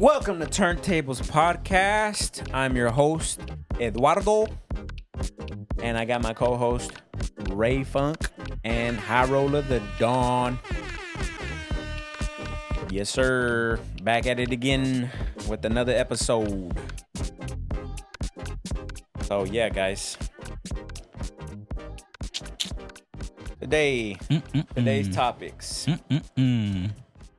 Welcome to Turntables Podcast. I'm your host, Eduardo, and I got my co-host, Ray Funk and High Roller the Dawn. Yes, sir. Back at it again with another episode. So, yeah, guys. Today's topics.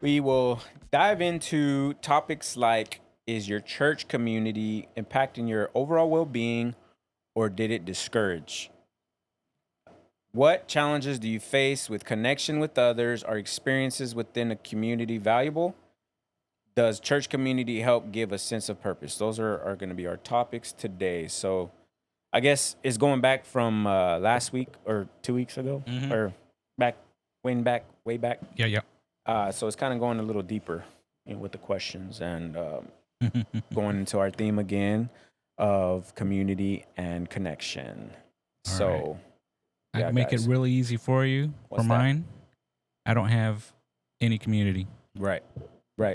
We will dive into topics like, is your church community impacting your overall well-being, or did it discourage? What challenges do you face with connection with others? Are experiences within a community valuable? Does church community help give a sense of purpose? Those are going to be our topics today. So I guess it's going back from last week or 2 weeks ago, or way back. Yeah. So it's kind of going a little deeper with the questions and going into our theme again of community and connection. All so right. I yeah, can make guys. it really easy for you. What's for that? mine, I don't have any community. Right.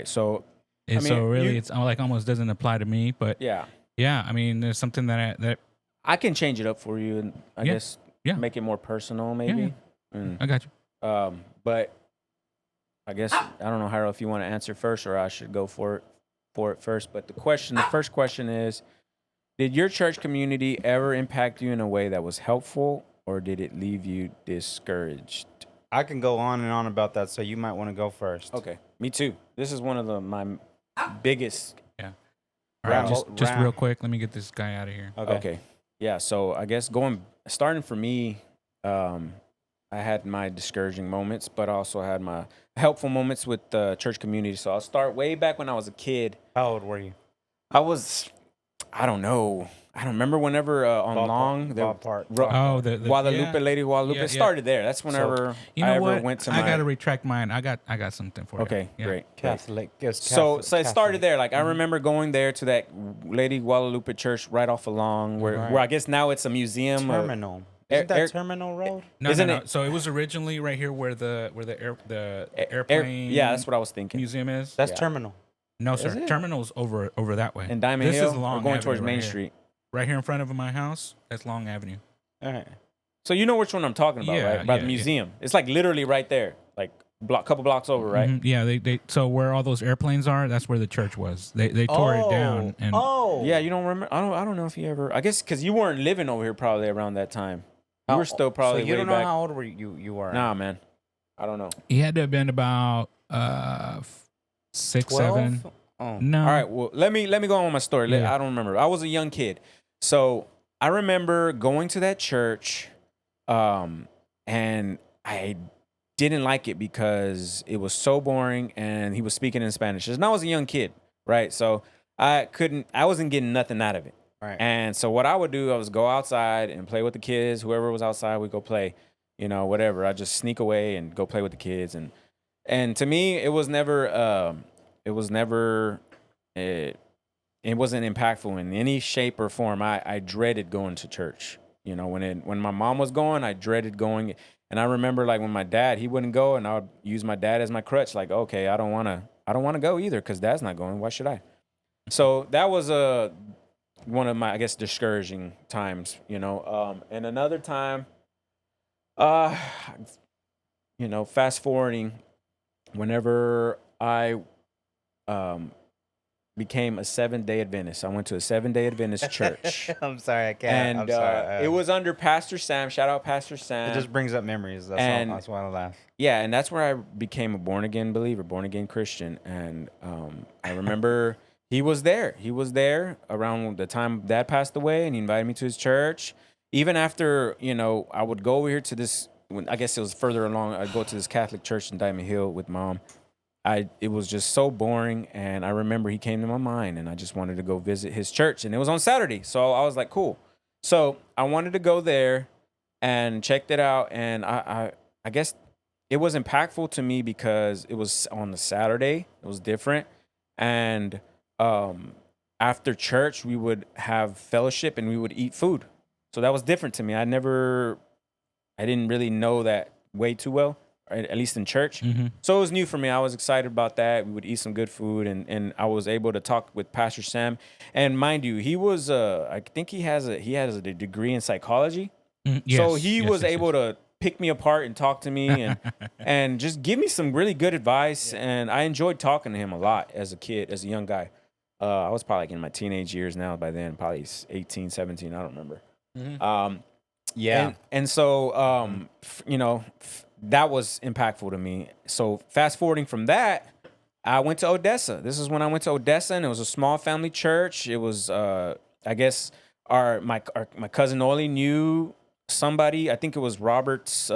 So And I mean, so really you- it's like almost doesn't apply to me. But yeah, I mean, there's something that I can change it up for you and I Yeah, guess yeah. make it more personal maybe. I got you. But I guess I don't know, Jairo, if you want to answer first or I should go for it first. But the first question is, did your church community ever impact you in a way that was helpful, or did it leave you discouraged? I can go on and on about that, so you might want to go first. Okay, me too. This is one of my biggest. All right, Round- just round. real quick, let me get this guy out of here. Okay. Yeah, so I guess starting for me, I had my discouraging moments, but also had my helpful moments with the church community. So I'll start way back when I was a kid. How old were you? I don't know. I don't remember whenever on Long. The Guadalupe, Lady Guadalupe. Yeah, It started there. That's whenever You I know ever what? went to I my... gotta retract mine. I got something for you. Okay, Yeah. great. Catholic. So it started there. Like I remember going there to that Lady Guadalupe church right off of Long, where Right. I guess now it's a museum. Terminal. Air- Isn't that air- Terminal Road? No, Isn't no. it- So it was originally right here where the airplane Yeah, that's what I was thinking. museum is. That's Yeah. Terminal. No, Is sir. it? Terminal's over that way. And Diamond this Hill, is Long or going Avenue towards right Main here. Street. Right here in front of my house, that's Long Avenue. All right. So you know which one I'm talking about, Yeah, right? About yeah, the museum. It's like literally right there, like couple blocks over, right? Mhm. Yeah, they so where all those airplanes are, that's where the church was. They tore it down and Yeah, you don't remember? I don't know if you ever. I guess because you weren't living over here probably around that time. You were still probably So you way don't know back. how old were you were? Nah, man. I don't know. he had to have been about 6, 7. 12? Oh. No. All right, well, let me go on with my story. Yeah. I don't remember. I was a young kid. So I remember going to that church, and I didn't like it because it was so boring and he was speaking in Spanish. And I was a young kid, right? So I wasn't getting nothing out of it. Right. And so what I would do, I was go outside and play with the kids. Whoever was outside, we'd go play, whatever. I just sneak away and go play with the kids. And to me, it wasn't impactful in any shape or form. I dreaded going to church. When my mom was going, I dreaded going. And I remember like when my dad, he wouldn't go, and I would use my dad as my crutch. Like, okay, I don't want to go either because Dad's not going. Why should I? So that was one of my, I guess, discouraging times. And another time, fast forwarding, whenever I became a 7-day Adventist. I went to a 7-day Adventist church. I'm sorry, I can't. And I'm sorry. it was under Pastor Sam. Shout out Pastor Sam. It just brings up memories. That's why I laugh. Yeah, and that's where I became a born-again believer, born-again Christian. And I remember he was there. He was there around the time Dad passed away, and he invited me to his church. Even after, I would go over here to this, I guess it was further along, I'd go to this Catholic church in Diamond Hill with Mom. It was just so boring, and I remember he came to my mind, and I just wanted to go visit his church, and it was on Saturday, so I was like, cool. So I wanted to go there and checked it out, and I guess it was impactful to me because it was on the Saturday. It was different, and after church, we would have fellowship, and we would eat food. So that was different to me. I didn't really know that way too well. at least in church. So it was new for me. I was excited about that. We would eat some good food, and I was able to talk with Pastor Sam. And mind you, he was I think he has a degree in psychology. So he was able to pick me apart and talk to me and just give me some really good advice. And I enjoyed talking to him a lot as a kid, as a young guy. I was probably like in my teenage years now by then, probably 18, 17, I don't remember. Yeah. And so, that was impactful to me. So fast forwarding from that, I went to Odessa. This is when I went to Odessa, and it was a small family church. It was, I guess, my cousin Oli knew somebody. I think it was Robert's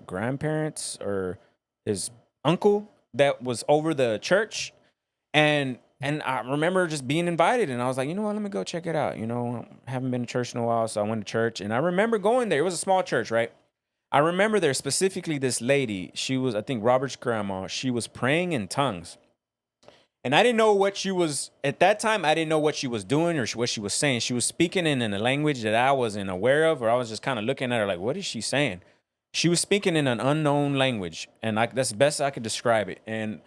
grandparents or his uncle that was over the church, and I remember just being invited, and I was like, you know what, let me go check it out. I haven't been to church in a while, so I went to church, and I remember going there. It was a small church, right? I remember there specifically this lady. She was, I think, Robert's grandma. She was praying in tongues. And I didn't know what she was, at that time, I didn't know what she was doing or what she was saying. She was speaking in a language that I wasn't aware of, or I was just kind of looking at her like, what is she saying? She was speaking in an unknown language, and that's the best I could describe it. And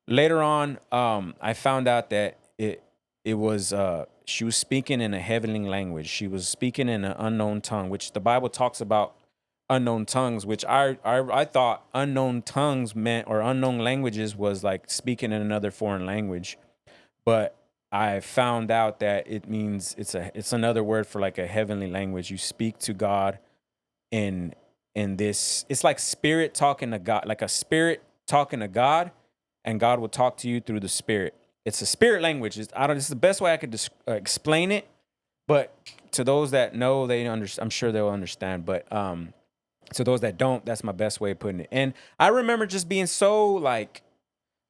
later on, I found out that it was, she was speaking in a heavenly language. She was speaking in an unknown tongue, which the Bible talks about unknown tongues, which I thought unknown tongues meant, or unknown languages was like speaking in another foreign language. But I found out that it means it's another word for like a heavenly language. You speak to God in this, it's like spirit talking to God, like a spirit talking to God, and God will talk to you through the spirit. It's a spirit language. It's the best way I could explain it, but to those that know, I'm sure they'll understand. But to those that don't, that's my best way of putting it. And I remember just being so I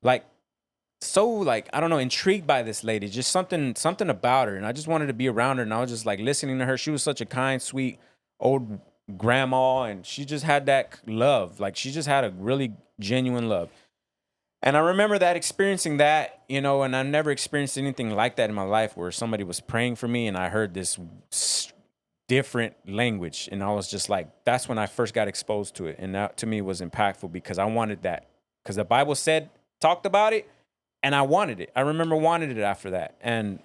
don't know, intrigued by this lady, just something about her. And I just wanted to be around her. And I was just like listening to her. She was such a kind, sweet old grandma. And she just had that love. Like she just had a really genuine love. And I remember experiencing that, and I never experienced anything like that in my life where somebody was praying for me and I heard this different language, and I was just like, that's when I first got exposed to it, and that to me was impactful because I wanted that, because the Bible talked about it, and I wanted it. I remember wanted it after that. And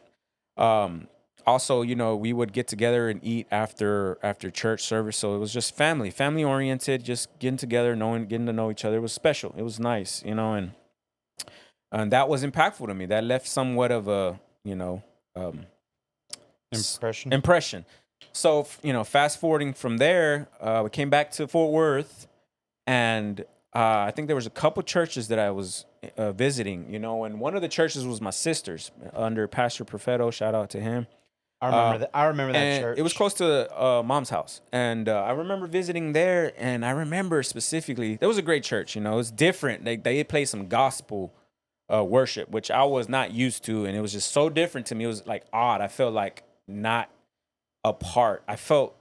also, we would get together and eat after church service, so it was just family oriented, just getting together, getting to know each other. It was special. It was nice, and that was impactful to me. That left somewhat of a impression. So, fast forwarding from there, we came back to Fort Worth, and I think there was a couple churches that I was visiting, and one of the churches was my sister's under Pastor Profeto. Shout out to him. I remember that church. It was close to Mom's house, and I remember visiting there, and I remember specifically, it was a great church. It was different. They played some gospel worship, which I was not used to, and it was just so different to me. It was like odd. I felt like not apart. I felt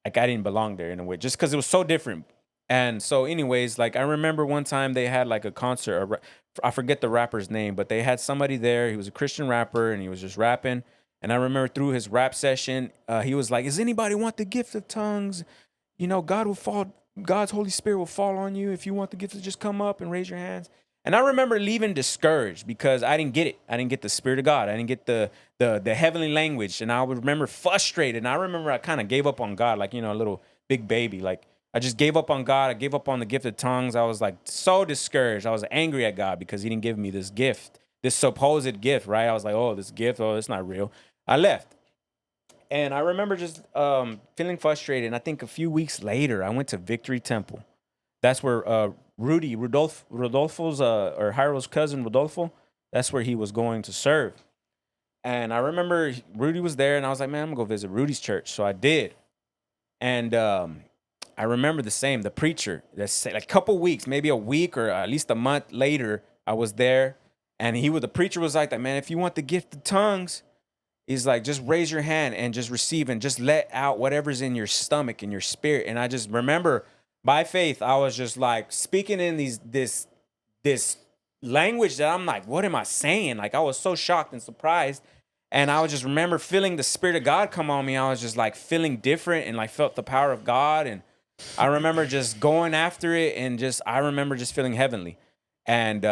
like I didn't belong there in a way, just because it was so different. And so anyways, like I remember one time they had like a concert, I forget the rapper's name, but they had somebody there. He was a Christian rapper, and he was just rapping. And I remember through his rap session, he was like, "Does anybody want the gift of tongues? God's Holy Spirit will fall on you. If you want the gift, just come up and raise your hands." And I remember leaving discouraged because I didn't get it. I didn't get the Spirit of God. I didn't get the heavenly language. And I would remember frustrated. And I remember I kind of gave up on God, like, a little big baby. Like, I just gave up on God. I gave up on the gift of tongues. I was like so discouraged. I was angry at God because he didn't give me this gift, this supposed gift, right? I was like, oh, this gift, it's not real. I left. And I remember just feeling frustrated. And I think a few weeks later, I went to Victory Temple. That's where Rodolfo's, or Jairo's cousin, Rodolfo, that's where he was going to serve. And I remember Rudy was there, and I was like, man, I'm going to go visit Rudy's church. So I did. And I remember the preacher, that's like a couple weeks, maybe a week or at least a month later, I was there. And the preacher was like that, man, if you want the gift of tongues, he's like, just raise your hand and just receive and just let out whatever's in your stomach and your spirit. And I just remember, by faith, I was just like speaking in this language that I'm like, what am I saying? Like, I was so shocked and surprised. And I would just remember feeling the Spirit of God come on me. I was just like feeling different and like felt the power of God. And I remember just going after it, and I remember just feeling heavenly. And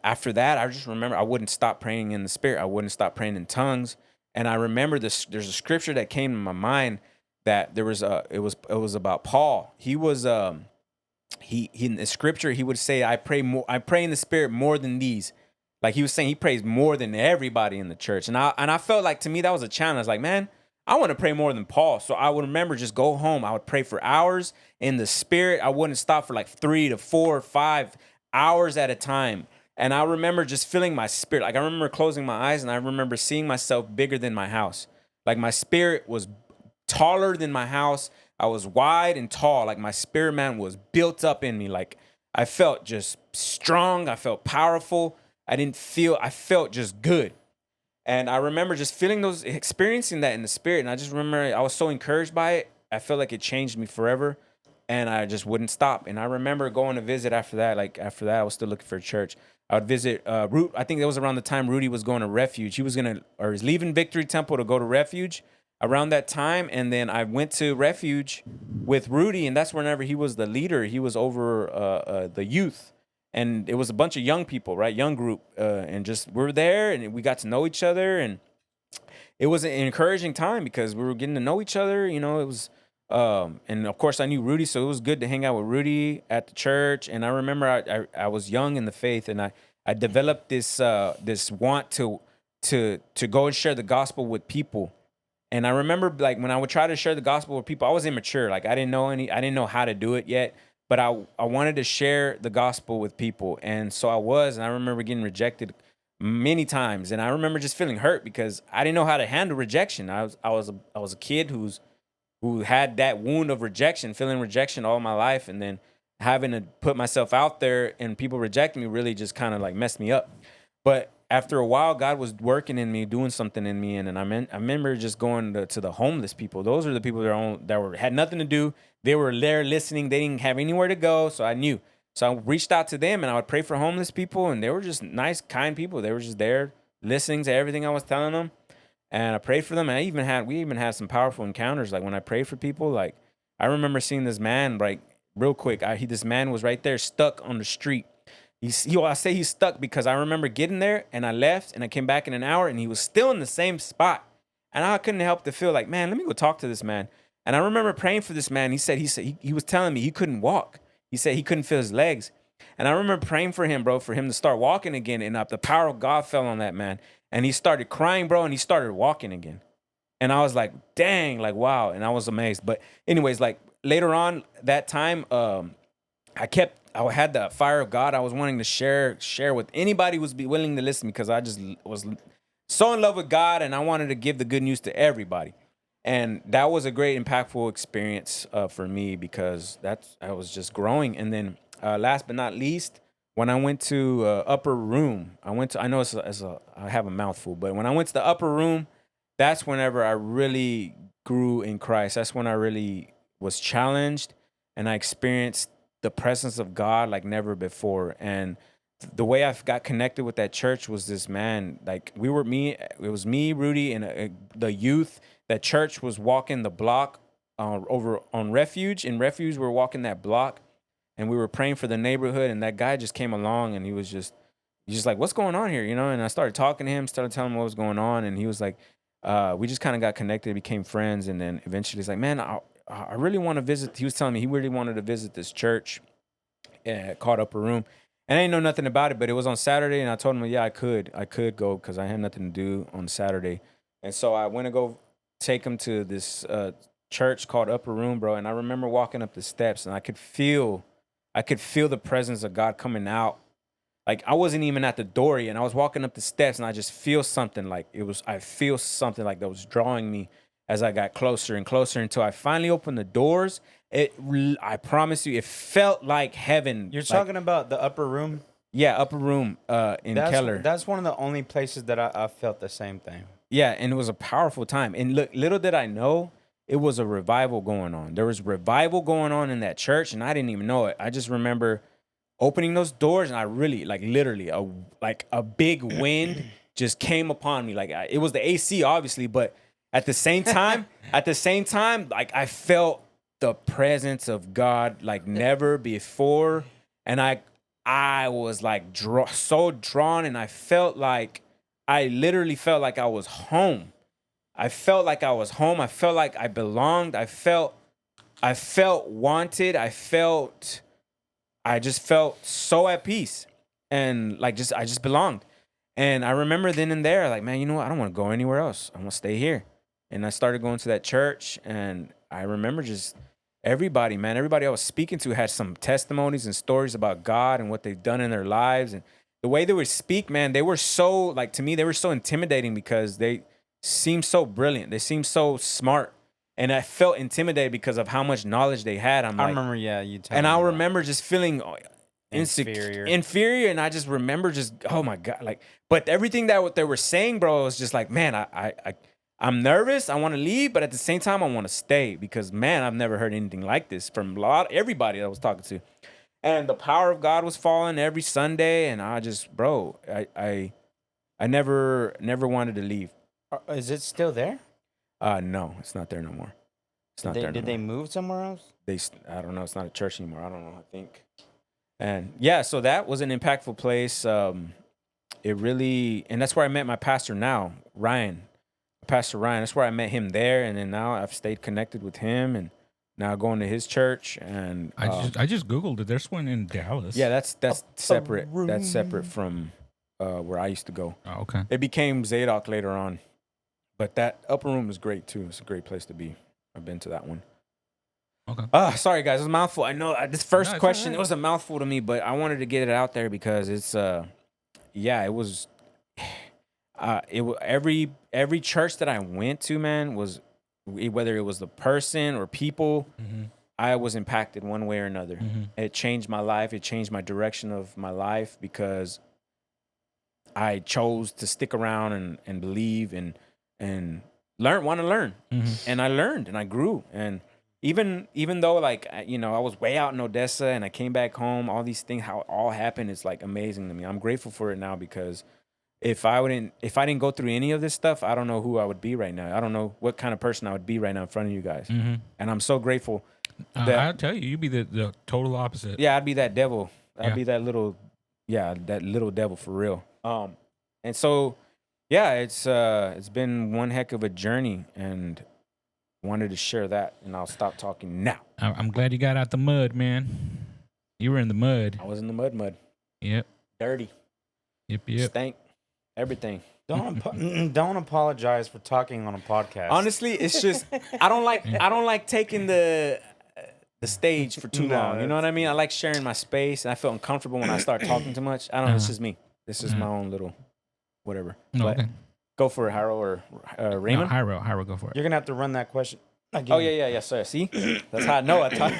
after that, I just remember I wouldn't stop praying in the spirit. I wouldn't stop praying in tongues. And I remember this. There's a scripture that came to my mind that there was it was about Paul. He was he in the scripture he would say, I pray in the spirit more than these. Like he was saying, he prays more than everybody in the church. And I felt like, to me, that was a challenge. Like, man, I want to pray more than Paul. So I would remember just go home. I would pray for hours in the spirit. I wouldn't stop for like 3 to 4 or 5 hours at a time. And I remember just feeling my spirit. Like I remember closing my eyes and I remember seeing myself bigger than my house. Like my spirit was taller than my house. I was wide and tall. Like my spirit man was built up in me. Like I felt just strong. I felt powerful. I felt just good. And I remember just experiencing that in the spirit. And I just remember I was so encouraged by it. I felt like it changed me forever. And I just wouldn't stop. And I remember going to visit after that. Like after that, I was still looking for a church. I would visit Root. I think that was around the time Rudy was going to Refuge. He was leaving Victory Temple to go to Refuge around that time. And then I went to Refuge with Rudy. And that's whenever he was the leader. He was over the youth. And it was a bunch of young people, right? Young group. And just we were there and we got to know each other. And it was an encouraging time because we were getting to know each other. You know, it was, and of course I knew Rudy, so it was good to hang out with Rudy at the church. And I remember I was young in the faith, and I developed this want to go and share the gospel with people. And I remember like when I would try to share the gospel with people, I was immature. Like I didn't know how to do it yet. But I wanted to share the gospel with people. And so and I remember getting rejected many times. And I remember just feeling hurt because I didn't know how to handle rejection. I was a kid who had that wound of rejection, feeling rejection all my life. And then having to put myself out there and people rejecting me really just kind of like messed me up. But after a while, God was working in me, doing something in me. And I remember just going to the homeless people. Those are the people that had nothing to do. They were there listening. They didn't have anywhere to go. So I knew. So I reached out to them and I would pray for homeless people. And they were just nice, kind people. They were just there listening to everything I was telling them. And I prayed for them. And we even had some powerful encounters. Like when I prayed for people, like I remember seeing this man, like real quick. This man was right there stuck on the street. I say he's stuck because I remember getting there and I left and I came back in an hour and he was still in the same spot. And I couldn't help to feel like, man, let me go talk to this man. And I remember praying for this man. He said he was telling me he couldn't walk. He said he couldn't feel his legs. And I remember praying for him, bro, for him to start walking again. And the power of God fell on that man. And he started crying, bro, and he started walking again. And I was like, dang, like, wow. And I was amazed. But anyways, like later on that time, I had the fire of God. I was wanting to share with anybody who was willing to listen because I just was so in love with God and I wanted to give the good news to everybody. And that was a great, impactful experience for me because I was just growing. And then last but not least, when I went to upper room, I know I have a mouthful, but when I went to the upper room, that's whenever I really grew in Christ. That's when I really was challenged and I experienced the presence of God like never before. And the way I got connected with that church was this man, like it was me, Rudy, and the youth. That church was walking the block over on Refuge. In Refuge, we were walking that block and we were praying for the neighborhood. And that guy just came along and he's just like, what's going on here? You know? And I started talking to him, started telling him what was going on. And he was like, we just kind of got connected, became friends. And then eventually he's like, man, I really want to visit. He was telling me he really wanted to visit this church called Upper Room. And I didn't know nothing about it, but it was on Saturday. And I told him, yeah, I could go because I had nothing to do on Saturday. And so I went to go take him to this church called Upper Room, bro. And I remember walking up the steps and I could feel the presence of God coming out. Like I wasn't even at the door yet. And I was walking up the steps and I just feel something I feel something like that was drawing me as I got closer and closer until I finally opened the doors. I promise you, it felt like heaven. You're talking about the upper room? Yeah, Upper Room in Keller. That's one of the only places that I felt the same thing. Yeah, and it was a powerful time. And look, little did I know, it was a revival going on. There was revival going on in that church, and I didn't even know it. I just remember opening those doors, and I really, like literally, a big wind just came upon me. Like it was the AC, obviously, but at the same time, like I felt the presence of God like never before, and I was like so drawn, and I literally felt like I was home. I felt like I was home. I felt like I belonged. I felt wanted. I just felt so at peace, and like I just belonged. And I remember then and there, like, man, you know what? I don't want to go anywhere else. I want to stay here. And I started going to that church, and I remember just everybody, man, everybody I was speaking to had some testimonies and stories about God and what they've done in their lives. And the way they would speak, man, they were so, like, to me, they were so intimidating because they seemed so brilliant. They seemed so smart. And I felt intimidated because of how much knowledge they had. I remember, yeah, you telling and me I that. remember just feeling inferior, and I just remember just, oh my God, like, but everything that what they were saying, bro, was just like, man, I'm nervous, I want to leave, but at the same time, I want to stay because, man, I've never heard anything like this from everybody that I was talking to, and the power of God was falling every Sunday, and I just, bro, I never wanted to leave. Is it still there? No, it's not there no more. It's not Did there. Did they move somewhere else? I don't know. It's not a church anymore. I don't know. I think. And yeah, so that was an impactful place. It really, and that's where I met my pastor now, Ryan, Pastor Ryan. That's where I met him there, and then now I've stayed connected with him, and now going to his church. And I just googled it. There's one in Dallas. yeah, that's separate. That's separate from where I used to go. Oh, okay. It became Zadok later on, but that upper room is great too. It's a great place to be. I've been to that one. Okay. Sorry guys, it was a mouthful. I know this first No, it's question, all right. it was a mouthful to me, but I wanted to get it out there because it's yeah, it was every church that I went to, man, was whether it was the person or people, I was impacted one way or another. It changed my life. It changed my direction of my life because I chose to stick around and believe and want to learn. And I learned and I grew. And even though like, I was way out in Odessa and I came back home, all these things, how it all happened, is like amazing to me. I'm grateful for it now because if I didn't go through any of this stuff, I don't know who I would be right now. I don't know what kind of person I would be right now in front of you guys. And I'm so grateful. I'll tell you, you'd be the total opposite. Yeah, I'd be that devil. I'd Yeah. be that little devil for real. And so, yeah, it's been one heck of a journey, and wanted to share that. And I'll stop talking now. I'm glad you got out the mud, man. You were in the mud. I was in the mud, Yep. dirty, Yep. stank, everything. Don't apologize for talking on a podcast. Honestly, it's just I don't like taking the stage for too No, long. You know what I mean? I like sharing my space, and I feel uncomfortable when I start talking too much. I don't know. It's just me. This is my own little whatever. No, But okay. go for it, Harold or No, Raymond. Hyro, go for it. You're gonna have to run that question again. Oh yeah, sir. See, that's how I know I talk.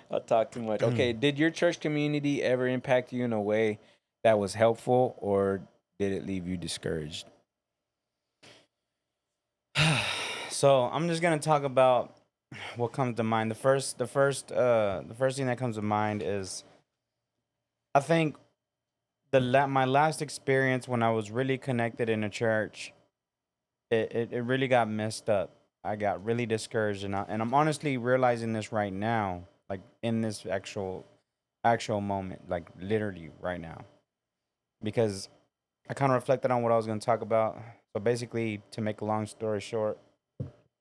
I talk too much. Okay, did your church community ever impact you in a way that was helpful, or did it leave you discouraged? So I'm just gonna talk about what comes to mind. The first thing that comes to mind is, I think my last experience when I was really connected in a church, it really got messed up. I got really discouraged, and I'm honestly realizing this right now, like in this actual moment, like literally right now, because I kind of reflected on what I was going to talk about. So basically, to make a long story short,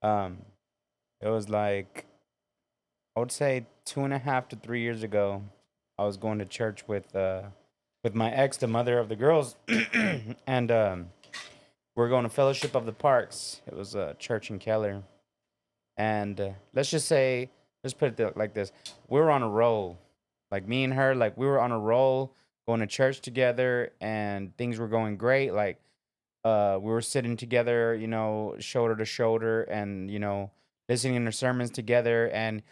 it was like, I would say 2.5 to 3 years ago, I was going to church with my ex, the mother of the girls, and we're going to Fellowship of the Parks. It was a church in Keller, and let's put it like this: we were on a roll, like me and her, like we were on a roll, going to church together, and things were going great. Like we were sitting together, shoulder to shoulder, and listening to sermons together, and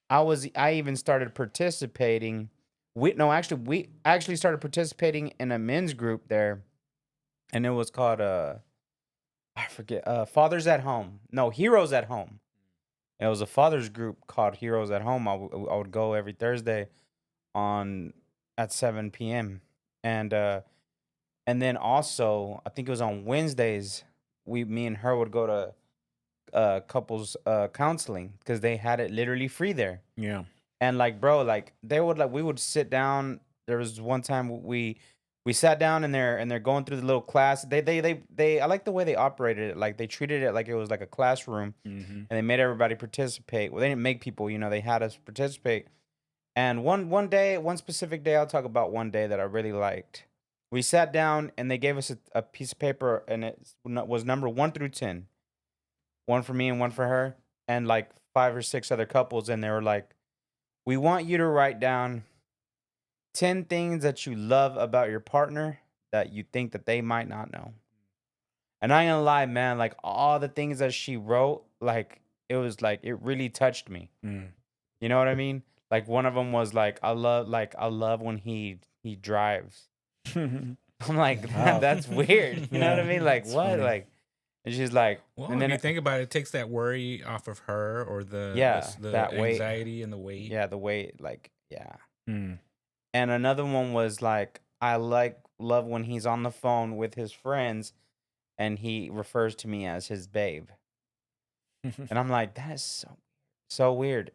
I even started participating. We actually started participating in a men's group there, and it was called I forget, Fathers at Home. No, Heroes at Home. It was a fathers group called Heroes at Home. I would go every Thursday at 7 p.m. and then also I think it was on Wednesdays. Me and her would go to couples counseling because they had it literally free there. Yeah. And like, bro, like we would sit down. There was one time we sat down and they're going through the little class. They I like the way they operated it. Like they treated it like it was like a classroom, and they made everybody participate. Well, they didn't make people, they had us participate. And one specific day, I'll talk about one day that I really liked. We sat down and they gave us a piece of paper and it was number 1 through 10, one for me and one for her, and like 5 or 6 other couples, and they were like, we want you to write down 10 things that you love about your partner that you think that they might not know. And I ain't gonna lie, man, like all the things that she wrote, like it was like it really touched me. You know what I mean? Like one of them was like I love when he drives. I'm like, Wow. that's weird. You know what I mean? Like what? funny. Like, and she's like, Well, and if then you think about it, it takes that worry off of her, or Yeah, the that weight. anxiety and the weight. yeah, the way, like, yeah. Mm. And another one was like, love when he's on the phone with his friends and he refers to me as his babe. And I'm like, that is so weird.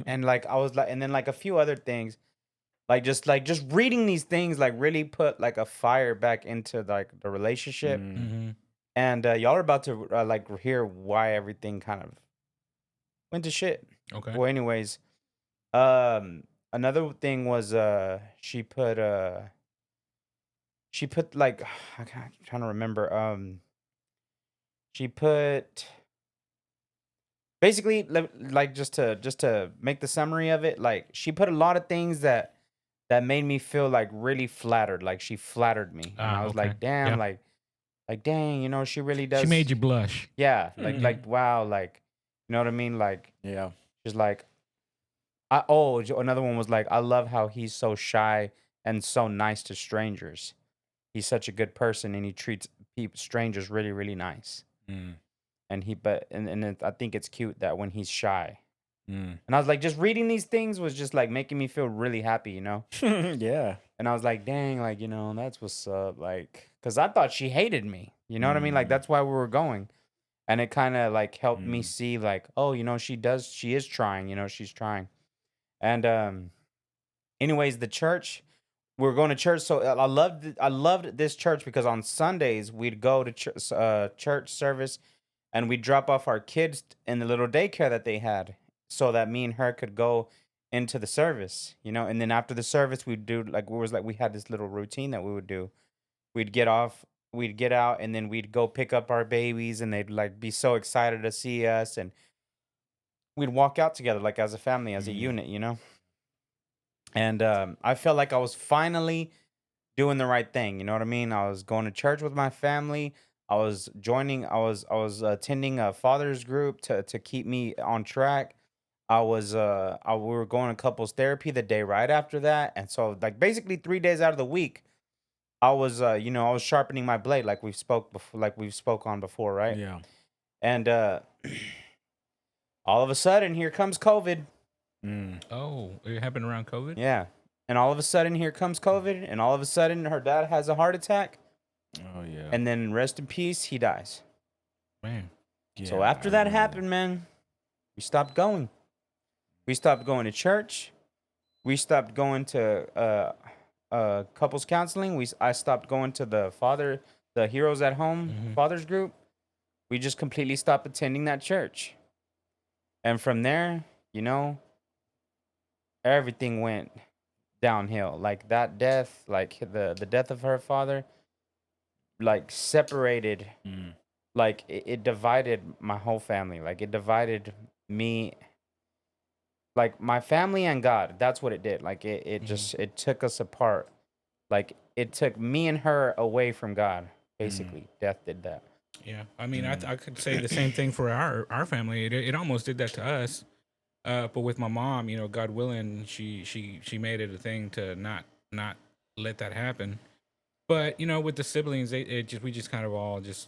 And like I was like, and then like a few other things, just reading these things like really put like a fire back into like the relationship. Mm-hmm. And y'all are about to like hear why everything kind of went to shit. Okay. Well, anyways, another thing was she put like I'm trying to remember, she put basically like just to make the summary of it, like she put a lot of things that made me feel like really flattered, like she flattered me, and I was Okay. like, damn, Yeah. like dang, she really does. She made you blush. Yeah, Mhm. like wow, like you know what I mean, like Yeah. she's like, another one was like, I love how he's so shy and so nice to strangers. He's such a good person and he treats strangers really, really nice. Mm. And I think it's cute that when he's shy. Mm. And I was like, just reading these things was just like making me feel really happy, Yeah. And I was like, dang, like, that's what's up. Like, because I thought she hated me. You know what I mean? Like, that's why we were going. And it kind of like helped me see like, oh, she is trying, she's trying. And anyways, the church, we're going to church. So I loved this church because on Sundays we'd go to church service and we'd drop off our kids in the little daycare that they had so that me and her could go into the service, and then after the service we'd do we had this little routine that we would do. We'd get off, we'd get out, and then we'd go pick up our babies and they'd like be so excited to see us, and we'd walk out together like as a family, as a unit, And I felt like I was finally doing the right thing. You know what I mean? I was going to church with my family. I was attending a father's group to keep me on track. We were going to couples therapy the day right after that. And so like basically 3 days out of the week, I was I was sharpening my blade like we've spoke on before, right? Yeah. And all of a sudden here comes COVID. Mm. Oh, it happened around COVID? Yeah. And all of a sudden, here comes COVID, and all of a sudden, her dad has a heart attack, Oh yeah. and then rest in peace, he dies. Man. So Yeah, after I that remember happened, man, we stopped going. We stopped going to church. We stopped going to couples counseling. I stopped going to the Heroes at Home fathers group. We just completely stopped attending that church. And from there, everything went downhill. Like that death, like the death of her father, like separated, like it divided my whole family. Like it divided me, like my family and God. That's what it did. Like it just it took us apart. Like it took me and her away from God. Basically, death did that. Yeah. I mean, I could say the same thing for our family. It almost did that to us. But with my mom, God willing, she made it a thing to not let that happen. But with the siblings, we just kind of all just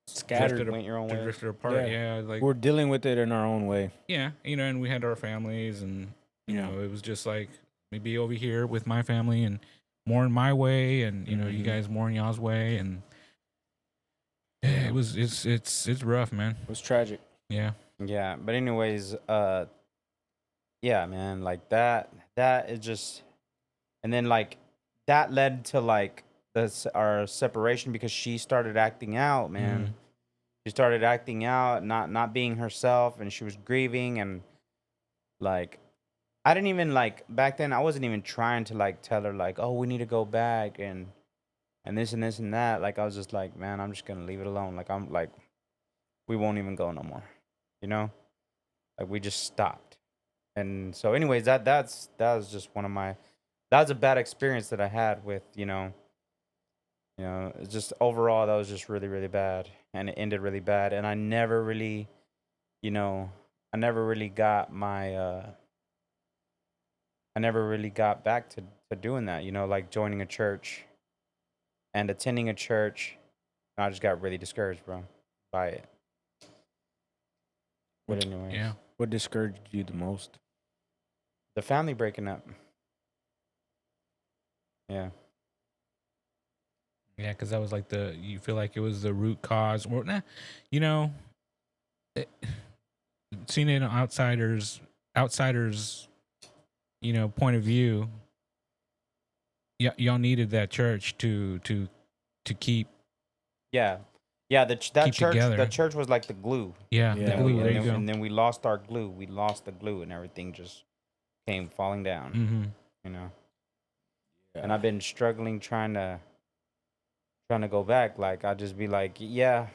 Scattered, went your own way. drifted apart. Yeah, like We're dealing with it in our own way. yeah, and we had our families, and it was just like maybe over here with my family and more in my way, and you guys more in y'all's way, and yeah, it's rough, man. It was tragic. Yeah. Yeah, but anyways, yeah, man, like that is just, and then like that led to like our separation because she started acting out, man. Mhm. She started acting out, not being herself, and she was grieving, and like I didn't even like back then. I wasn't even trying to like tell her like, oh, we need to go back and this and this and that. Like I was just like, man, I'm just gonna leave it alone. Like I'm like, we won't even go no more, you know. Like we just stopped. And so, anyways, that was just one of my, that was a bad experience that I had with, it's just overall that was just really really bad, and it ended really bad, and I never really, you know, I never really got my, I never really got back to doing that, like joining a church and attending a church. I just got really discouraged, bro, by it. But anyways, Yeah. What discouraged you the most? the family breaking up. Yeah. Yeah, because that was like you feel like it was the root cause, or nah, you know, it, seeing it in outsiders, point of view. Y'all needed that church to keep Yeah. Yeah, that keep church, together. the church was like the glue. Yeah, Yeah, the And, glue. we, There and, you then, go. and then we lost our glue. We lost the glue, and everything just came falling down. Mm-hmm. You know. Yeah. And I've been struggling trying to go back. Like I just be like, yeah,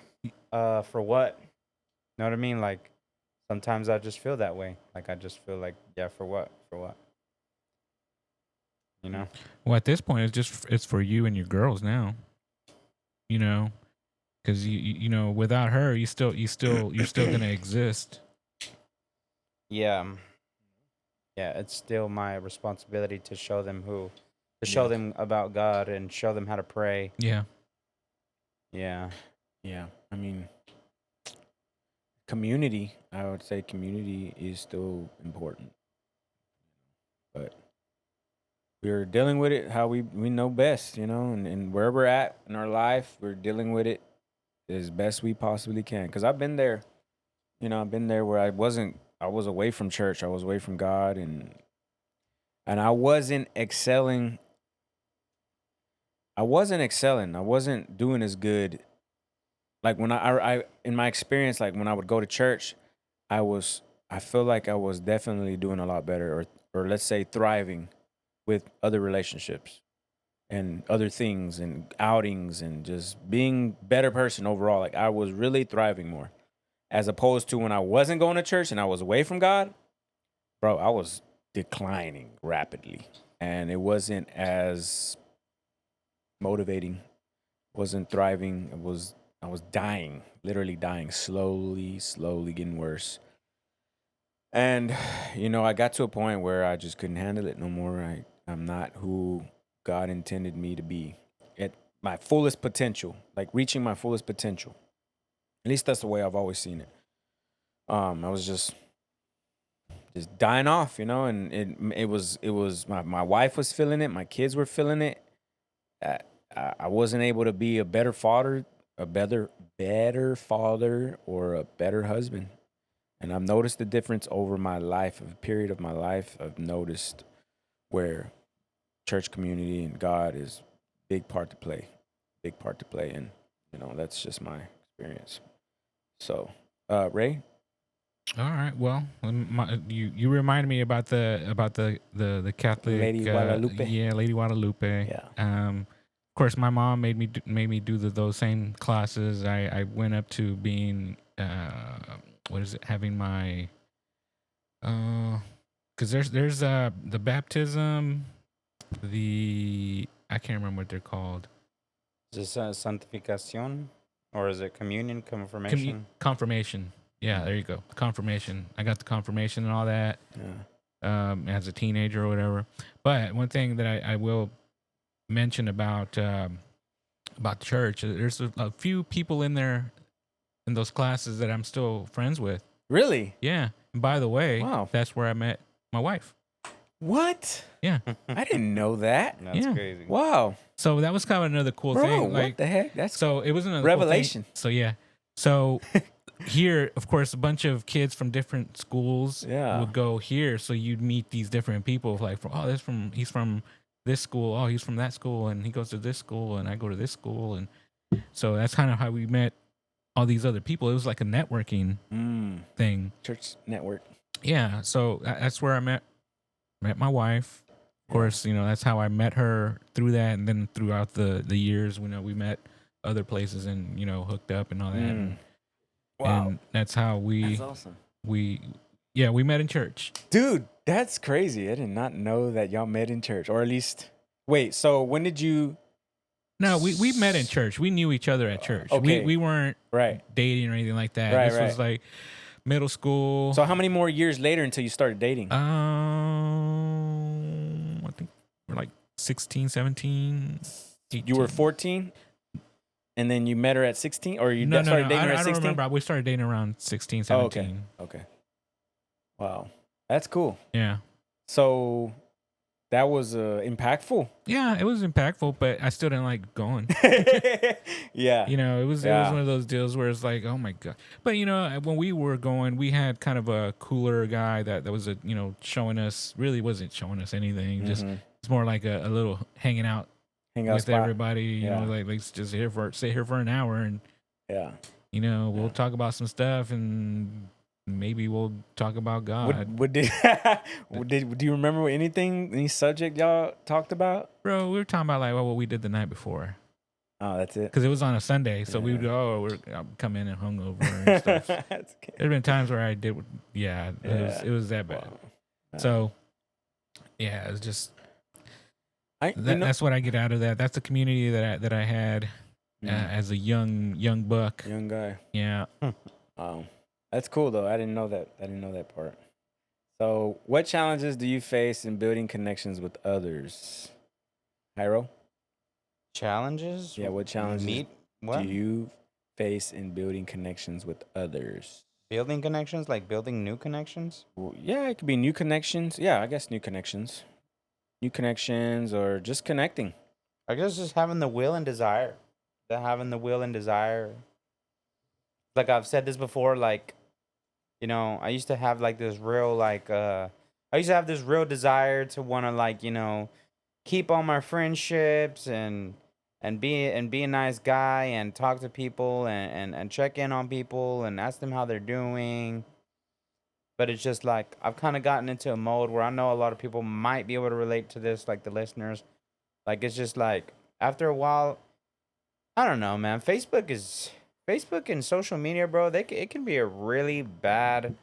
for what? You know what I mean? Like sometimes I just feel that way. Like I just feel like, yeah, for what? For what? You know? Well, at this point, it's for you and your girls now. Because without her, you're still gonna exist. Yeah. Yeah, it's still my responsibility to show them Yeah. them about God and show them how to pray. Yeah. Yeah. Yeah. I mean, community, I would say community is still important. But we're dealing with it how we know best, and where we're at in our life, we're dealing with it as best we possibly can. Because I've been there, I've been there where I was away from church, I was away from God, and I wasn't excelling. I wasn't doing as good. Like when I in my experience, like when I would go to church, I feel like I was definitely doing a lot better, or let's say thriving with other relationships and other things and outings and just being better person overall. Like I was really thriving more, as opposed to when I wasn't going to church and I was away from God, bro. I was declining rapidly, and it wasn't as motivating. Wasn't thriving. I was dying, literally dying, slowly getting worse. And I got to a point where I just couldn't handle it no more. I'm not who God intended me to be at my fullest potential, like reaching my fullest potential. At least that's the way I've always seen it. I was just dying off, and it was my wife was feeling it, my kids were feeling it. I, I wasn't able to be a better father, better father, or a better husband. And I've noticed the difference over my life, a period of my life. I've noticed where church community and God is big part to play, and that's just my experience. So, Ray, All right. Well, you reminded me about the Catholic Lady Guadalupe. Yeah, Lady Guadalupe. Yeah. Of course, my mom made me do those same classes. I went up to being what is it? Having my because there's the baptism, I can't remember what they're called. Is this sanctificación, or is it communion, confirmation? Confirmation. Yeah, there you go. Confirmation. I got the confirmation and all that. Yeah. As a teenager or whatever. But one thing that I will mention about church, there's a few people in there in those classes that I'm still friends with. Really? Yeah. And by the way, Wow. that's where I met my wife. What? Yeah. I didn't know that. That's Yeah. crazy. Wow. So that was kind of another cool Bro, thing. what the heck? That's so it was another revelation. Cool thing. So yeah. So here, of course, a bunch of kids from different schools Yeah. would go here, so you'd meet these different people. Like, he's from this school. Oh, he's from that school, and he goes to this school, and I go to this school, and so that's kind of how we met all these other people. It was like a networking thing. Church network. Yeah, so that's where I met my wife. Of course, that's how I met her through that, and then throughout the years, we met other places and hooked up and all that. And that's how That's awesome. we met in church. Dude, that's crazy. I did not know that y'all met in church, or at least. Wait, so when did you? No, we met in church. We knew each other at church. Okay. We weren't Right. dating or anything like that. Right, This was like middle school. So how many more years later until you started dating? I think we're like 16, 17. 18. You were 14, and then you met her at 16, or you No, started dating her at I 16? don't remember. We started dating around 16, Oh, 17. okay. Wow, that's cool. Yeah. So that was impactful. Yeah, it was impactful, but I still didn't like going. Yeah. It was one of those deals where it's like, oh my God. But when we were going, we had kind of a cooler guy that was showing us, really wasn't showing us anything. Just it's more like a little hanging out with spot. everybody. You know, like let's just sit here for an hour, and Yeah. we'll talk about some stuff, and maybe we'll talk about God. Do you remember any subject y'all talked about? Bro, we were talking about like what we did the night before. Oh, that's it. Because it was on a Sunday, so we would go, I'll come in and hungover and stuff. There's been times where I did, it was that bad. Wow. So, yeah, it's just that's what I get out of that. That's the community that I had as a young buck. Young guy. Yeah. That's cool though. I didn't know that part. So, what challenges do you face in building connections with others, Jairo? Challenges? Yeah, what challenges What? do you face in building connections with others? Building connections? Like building new connections? Well, yeah, it could be new connections. Yeah, I guess new connections. New connections or just connecting. I guess just having the will and desire. Having the will and desire. Like I've said this before, like, I used to have like this real desire to want to like, keep all my friendships and be a nice guy and talk to people and check in on people and ask them how they're doing. But it's just like I've kind of gotten into a mode where I know a lot of people might be able to relate to this, like the listeners. Like it's just like after a while, I don't know, man. Facebook and social media, bro. It can be a really bad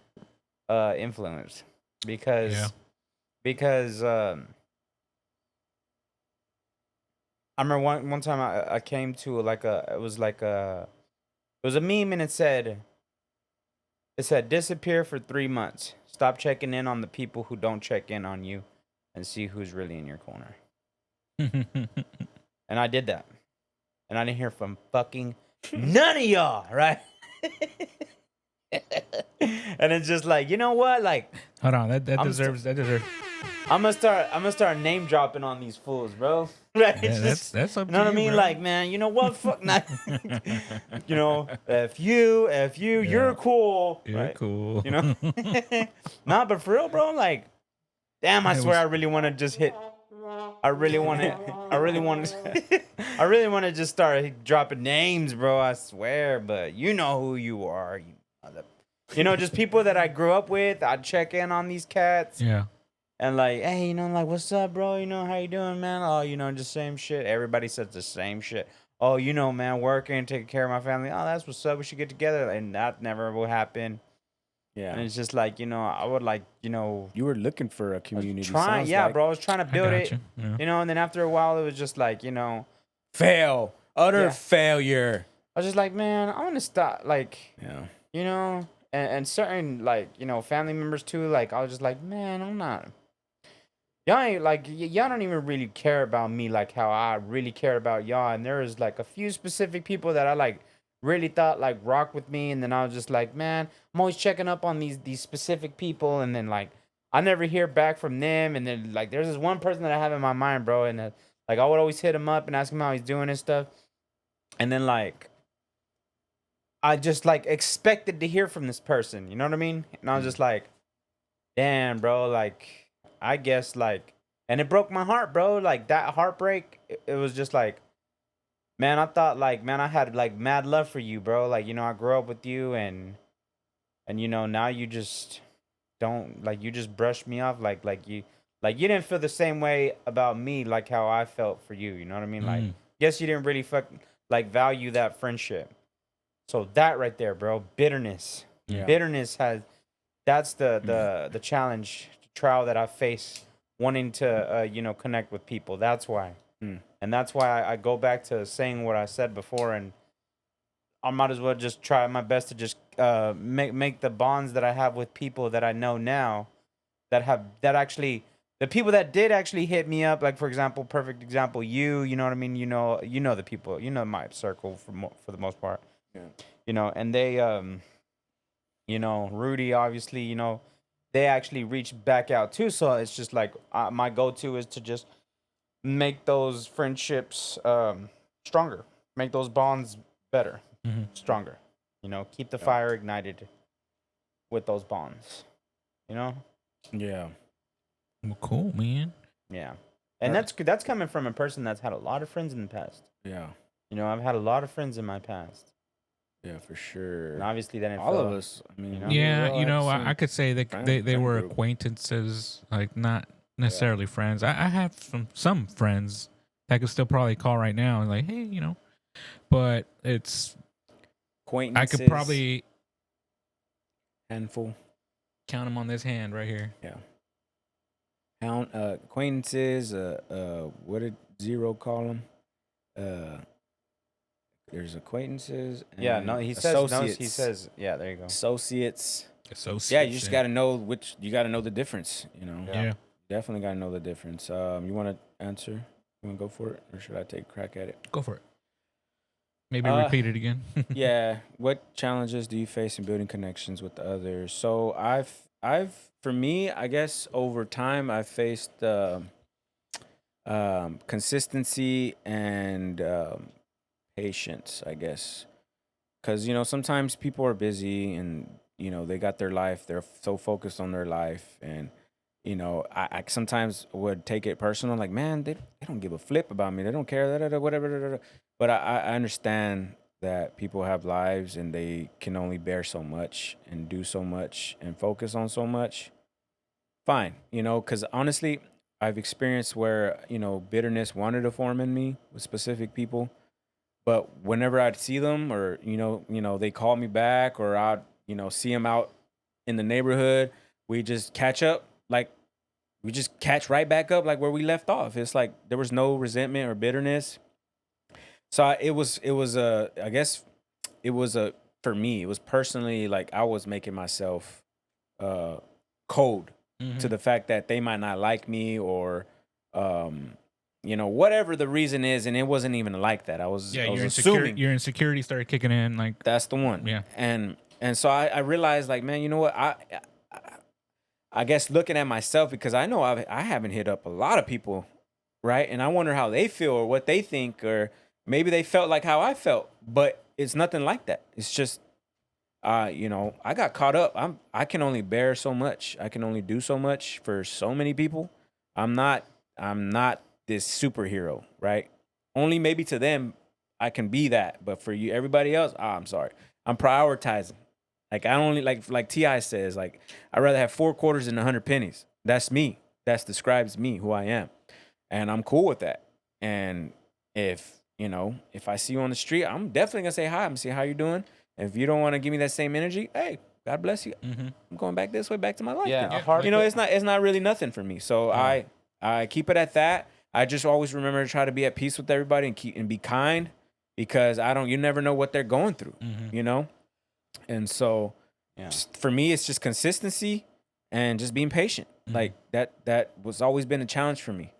influence because I remember one time I came to it was a meme, and it said disappear for 3 months. Stop checking in on the people who don't check in on you, and see who's really in your corner. And I did that, and I didn't hear from fucking none of y'all, right? And it's just like, you know what? Like, hold on, that deserves. I'm gonna start name dropping on these fools, bro. Right? Yeah, that's up you know to what I mean? bro. Like, man, you know what? Fuck, not. If you're cool. You're right? cool. Nah, but for real, bro. Like, damn, I swear, I really want to just hit. I really want to just start dropping names, bro. I swear, but you know who you are. Just people that I grew up with. I'd check in on these cats. Yeah. And like, hey, like, what's up, bro? How you doing, man? Oh, just same shit. Everybody says the same shit. Oh, man, working, taking care of my family. Oh, that's what's up. We should get together. And that never will happen. Yeah. And it's just like, I would like, You were looking for a community. Trying, bro. I was trying to build it. Yeah. And then after a while, it was just like, utter failure. I was just like, man, I want to stop. Like, yeah. And certain, like, family members too. Like, I was just like, man, I'm not. Y'all ain't like, y'all don't even really care about me like how I really care about y'all. And there was like a few specific people that I like really thought like rock with me. And then I was just like, man, I'm always checking up on these specific people. And then like, I never hear back from them. And then like, there's this one person that I have in my mind, bro. And like, I would always hit him up and ask him how he's doing and stuff. And then like, I just like expected to hear from this person. You know what I mean? And I was just like, damn, bro. Like, I guess like, and it broke my heart, bro. Like that heartbreak. It was just like, man, I thought like, man, I had like mad love for you, bro. Like, I grew up with you, and now you just don't, like, you just brushed me off, like you didn't feel the same way about me like how I felt for you. You know what I mean? Like, guess you didn't really value that friendship. So that right there, bro, bitterness. Yeah. Bitterness that's the challenge, trial that I face wanting to connect with people. That's why. And that's why I go back to saying what I said before, and I might as well just try my best to just make the bonds that I have with people that I know now the people that did actually hit me up, like, for example, perfect example, you know what I mean? The people, my circle for the most part. Yeah. And they Rudy, obviously, they actually reached back out too. So it's just like my go-to is to just make those friendships stronger, make those bonds better, stronger. Keep the fire ignited with those bonds. Yeah. Well, cool, man. Yeah, and that's coming from a person that's had a lot of friends in the past. Yeah. I've had a lot of friends in my past. Yeah, for sure. And obviously, that all of us. I mean, I could say they were group. Acquaintances, like not necessarily friends. I have some friends that I could still probably call right now and like, hey, but it's acquaintances. I could probably handful count them on this hand right here. Yeah. Acquaintances. What did Zero call them? There's acquaintances. And he says no. He says, yeah. There you go. Associates. Yeah, you just got to know you got to know the difference. Yeah. Definitely got to know the difference. You want to answer? You want to go for it, or should I take a crack at it? Go for it. Maybe repeat it again. Yeah. What challenges do you face in building connections with others? So I've for me, I guess over time I've faced consistency and patience, I guess, because sometimes people are busy and they got their life. They're so focused on their life, and I sometimes would take it personal, like, man, they don't give a flip about me. They don't care, whatever. But I understand that people have lives and they can only bear so much and do so much and focus on so much. Fine, because honestly, I've experienced where bitterness wanted to form in me with specific people, but whenever I'd see them, or they call me back, or I'd see them out in the neighborhood, we just catch up, like we just catch right back up, like where we left off. It's like there was no resentment or bitterness. So it was I guess it was for me, it was personally like I was making myself cold to the fact that they might not like me, or whatever the reason is, and it wasn't even like that. I was assuming your insecurity started kicking in, like that's the one. Yeah. And so I realized, like, man, you know what? I guess looking at myself, because I know I haven't hit up a lot of people, right? And I wonder how they feel or what they think, or maybe they felt like how I felt, but it's nothing like that. It's just I got caught up. I can only bear so much. I can only do so much for so many people. I'm not this superhero, right? Only maybe to them I can be that, but for you, everybody else, I'm sorry. I'm prioritizing. Like, I only like T.I. says, like, I'd rather have 4 quarters than 100 pennies. That's me. That describes me, who I am, and I'm cool with that. And if I see you on the street, I'm definitely gonna say hi. I'm gonna say how you doing. If you don't want to give me that same energy, hey, God bless you. I'm going back this way, back to my life. Yeah, it's not really nothing for me. So I keep it at that. I just always remember to try to be at peace with everybody and be kind, because you never know what they're going through, And so for me, it's just consistency and just being patient. Like that was always been a challenge for me.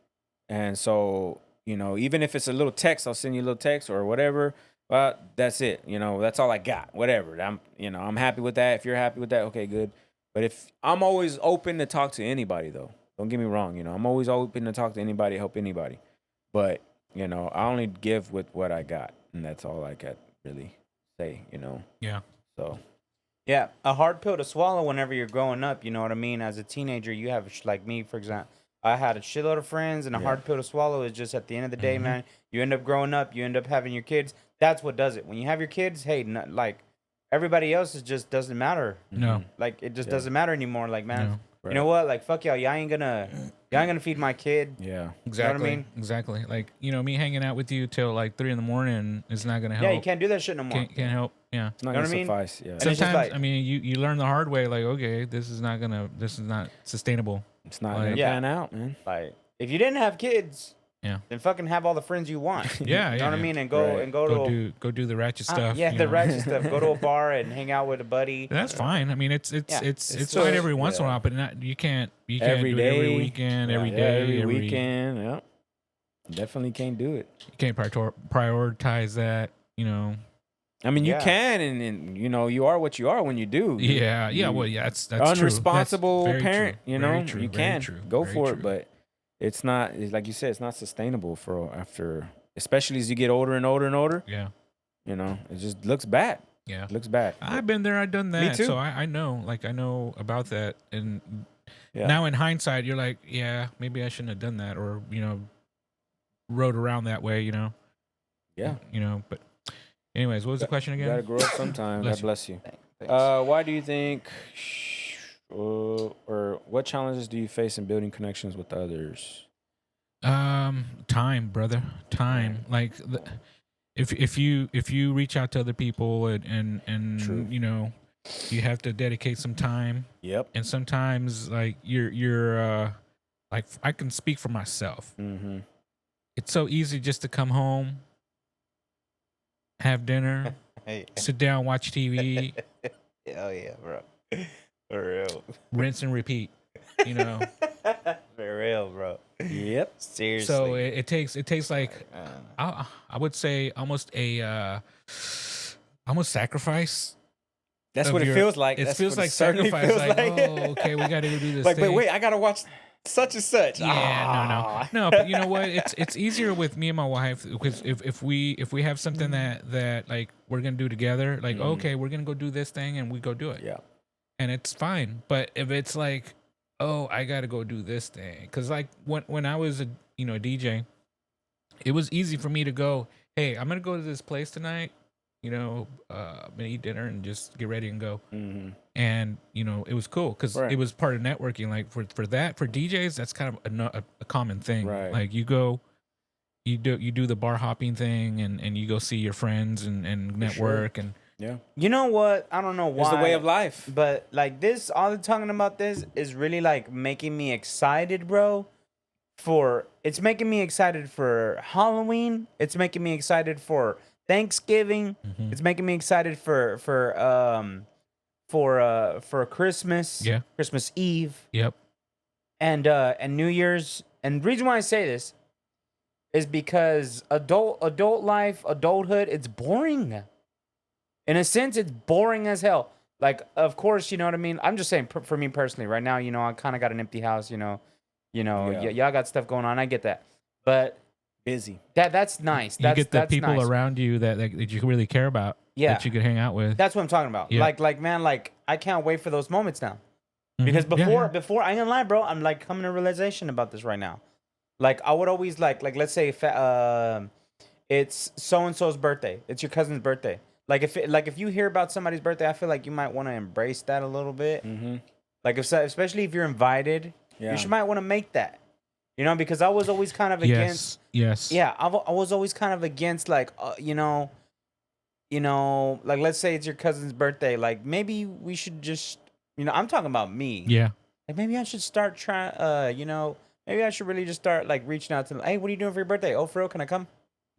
And so, even if it's a little text, I'll send you a little text or whatever. But that's it. That's all I got. Whatever. I'm happy with that. If you're happy with that, okay, good. But if I'm always open to talk to anybody, though. Don't get me wrong. I'm always open to talk to anybody, help anybody. But I only give with what I got, and that's all I got, really. say, you know. Yeah. So Yeah, a hard pill to swallow whenever you're growing up. You know what I mean? As a teenager, you have like me, for example. I had a shitload of friends, and a Yeah. hard pill to swallow is just at the end of the day, Mhm. man. You end up growing up. You end up having your kids. That's what does it. When you have your kids, hey, like everybody else, it just doesn't matter. No. mhm, Like it just Yeah. doesn't matter anymore. Like man, No. you know what? Like fuck y'all. Y'all ain't gonna feed my kid. yeah. Exactly. mean? Exactly. Like, me hanging out with you till like 3 a.m. is not gonna help. Yeah, you can't do that shit no more. Can't help. Yeah. It's not You know gonna what I mean? suffice. Yeah. And it's just Sometimes like- you learn the hard way. Like, okay, this is not sustainable. It's not Like- gonna Yeah. pan out, man. Like if you didn't have kids, Yeah. then fucking have all the friends you want. Yeah. You yeah. know what I yeah. mean? And go Right. and go to Go do the ratchet stuff. yeah, you the know. ratchet stuff. Go to a bar and hang out with a buddy. That's fine. I mean, it's Yeah. it's so- fine every once in a yeah. while, but not you can't Every do it every day. weekend, Yeah. every Yeah, day, every weekend. Yeah. Definitely can't do it. You can't prioritize that. I mean, Yeah. you can, and you know, you are what you are when you do. Yeah. You- Well, yeah. That's true. That's unresponsible very parent. true. You Very know, true. you Very can true. go Very for true. it, but it's not. It's like you said, it's not sustainable for after, especially as you get older and older and older. Yeah. You know, it just looks bad. Yeah. It looks bad. I've been there. I've done that. too. So I know. Like I know about that. And Yeah. now in hindsight, you're like, yeah, maybe I shouldn't have done that, or rode around that way. Yeah. But anyways, what was the question You gotta again? grow up sometime. Bless God you. bless you. Thanks. Why do you think, or what challenges do you face in building connections with others? Time, brother. Time. Like if you reach out to other people and True. you have to dedicate some time, Yep. and sometimes like you're like I can speak for myself. Mm-hmm. It's so easy just to come home, have dinner, Hey. sit down, watch TV, Hell yeah, bro. For real. rinse and repeat. For real, bro. Yep. Seriously. So it takes like Uh, I would say almost sacrifice. That's of what it your- feels like. It That's feels what like certainly sacrifice. feels Like, oh, okay, we got to go do this. Like, thing. but wait, I gotta watch such and such. Yeah, Ah. no. But you know what? It's easier with me and my wife because if we have something that like we're gonna do together, like Mhm. okay, we're gonna go do this thing and we go do it, Yeah. and it's fine. But if it's like, oh, I gotta go do this thing, because like when I was a DJ, it was easy for me to go, hey, I'm gonna go to this place tonight. I'm gonna eat dinner and just get ready and go. Mm-hmm. And it was cool because Right. it was part of networking. Like for DJs, that's kind of a common thing. Right. Like you do the bar hopping thing, and you go see your friends and network and Yeah. you know what? I don't know why. It's the way of life. But like this, all the talking about this is really like making me excited, bro. It's making me excited for Halloween. It's making me excited for Thanksgiving. Mhm. It's making me excited for Christmas. Yeah. Christmas Eve Yep. and New Year's. And the reason why I say this is because adult life, adulthood, it's boring. In a sense, it's boring as hell. Like, of course, you know what I mean? I'm just saying for me personally, right now, I kind of got an empty house, Yeah. y'all got stuff going on. I get that. But Busy. that's nice. You get the that's people nice. around you that you really care about. Yeah. That you could hang out with. That's what I'm talking about. Yeah. Like, man, like, I can't wait for those moments now. Mhm. Because Yeah, before, I ain't gonna lie, bro, I'm like coming to realization about this right now. Like, I would always like let's say if it's so and so's birthday, it's your cousin's birthday. Like if you hear about somebody's birthday, I feel like you might want to embrace that a little bit. Mm-hmm. Like especially if you're invited, Yeah. might want to make that. Because I was always kind of against. Yes. Yeah, I was always kind of against like like let's say it's your cousin's birthday, like maybe we should just I'm talking about me. Yeah. Like maybe I should start trying maybe I should really just start like reaching out to them. Hey, what are you doing for your birthday? Oh, for real, can I come?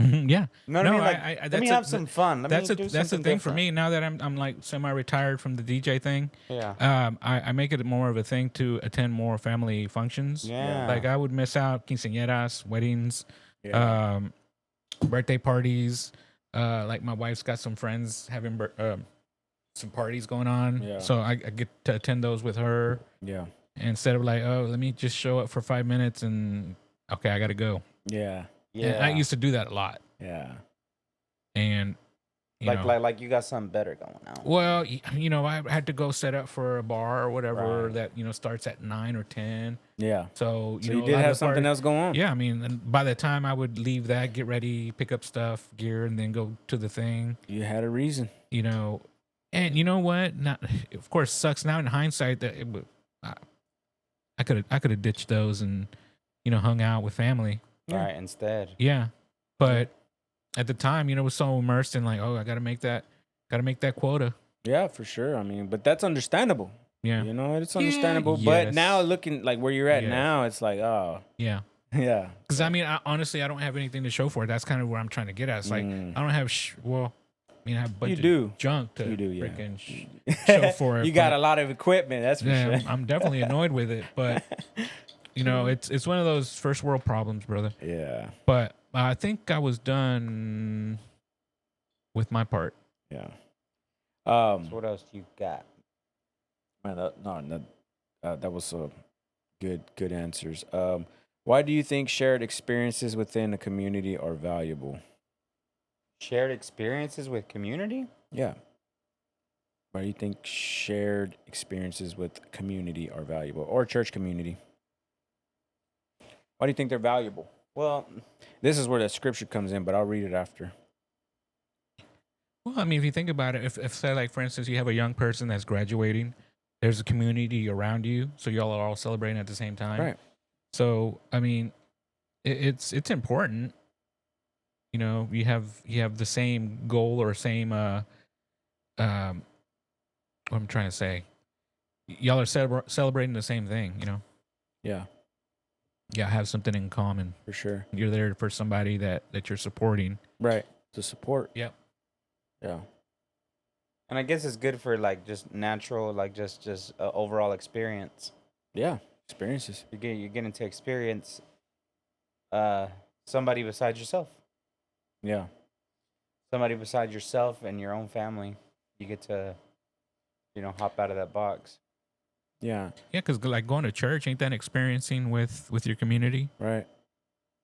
Mhm. Yeah. You know what I No, mean? Like, I- let that's me a- have some fun. Let That's me do the something thing for different. me now that I'm like semi-retired from the DJ thing. Yeah. I make it more of a thing to attend more family functions. Yeah. Like I would miss out quinceañeras, weddings, Yeah. birthday parties. Like my wife's got some friends having some parties going on, Yeah. so I get to attend those with her Yeah. instead of like, oh, let me just show up for 5 minutes and okay, I got to go. Yeah. Yeah. And I used to do that a lot, Yeah. and Like you got something better going on. Well, I had to go set up for a bar or whatever Right. that starts at 9 or 10. Yeah. So So know, you a did lot of have the something party- else going on. Yeah, I mean, and by the time I would leave that, get ready, pick up stuff, gear, and then go to the thing, You had a reason. And you know what? Not, of course, sucks now in hindsight that I could have ditched those and hung out with family. Yeah. Right. Instead. Yeah, but at the time, was so immersed in like, oh, I got to make that quota. Yeah, for sure. I mean, but that's understandable. Yeah, It's understandable. But yes. now looking like where you're at Yes. now, it's like, oh, yeah. yeah. Because I mean, honestly, I don't have anything to show for it. That's kind of where I'm trying to get at. It's like I don't have. I have a bunch You do. of junk to You do, yeah. freaking show for it. You got but- a lot of equipment, that's for Yeah, sure. I'm definitely annoyed with it, but it's one of those first world problems, brother. Yeah, But I think I was done with my part. yeah. So what else do you got? Man, that was good answers. Why do you think shared experiences within a community are valuable? Shared experiences with community? Yeah. Why do you think shared experiences with community are valuable, or church community? Why do you think they're valuable? Well, This is where the scripture comes in, but I'll read it after. Well, I mean, if you think about it, if say like for instance you have a young person that's graduating, there's a community around you, so y'all are all celebrating at the same time. Right. So I mean, it's important. You have the same goal or same what I'm trying to say. Y'all are celebrating the same thing. Yeah, Yeah, have something in common. for sure. You're there for somebody that you're supporting. Right. To support. Yep. Yeah. and I guess it's good for like just natural, like just overall experience. Yeah. Experiences. You're getting to experience somebody besides yourself. Yeah. Somebody besides yourself and your own family. You get to, hop out of that box. Yeah. Yeah, because like going to church, ain't that experiencing with your community? Right.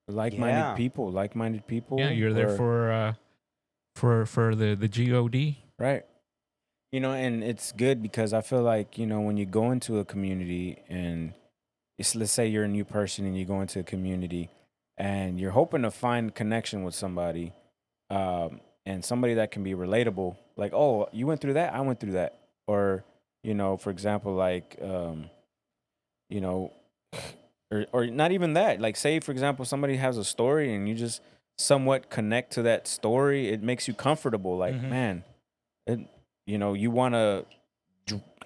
Like-minded Yeah. people. Like-minded people. Yeah, you're there for the God. Right. And it's good because I feel like, when you go into a community and let's say you're a new person and you go into a community and you're hoping to find connection with somebody, and somebody that can be relatable, like, oh, you went through that, I went through that. Or, for example, like, or not even that. Like, say, for example, somebody has a story and you just somewhat connect to that story, it makes you comfortable. Like, Mhm. man, you want to,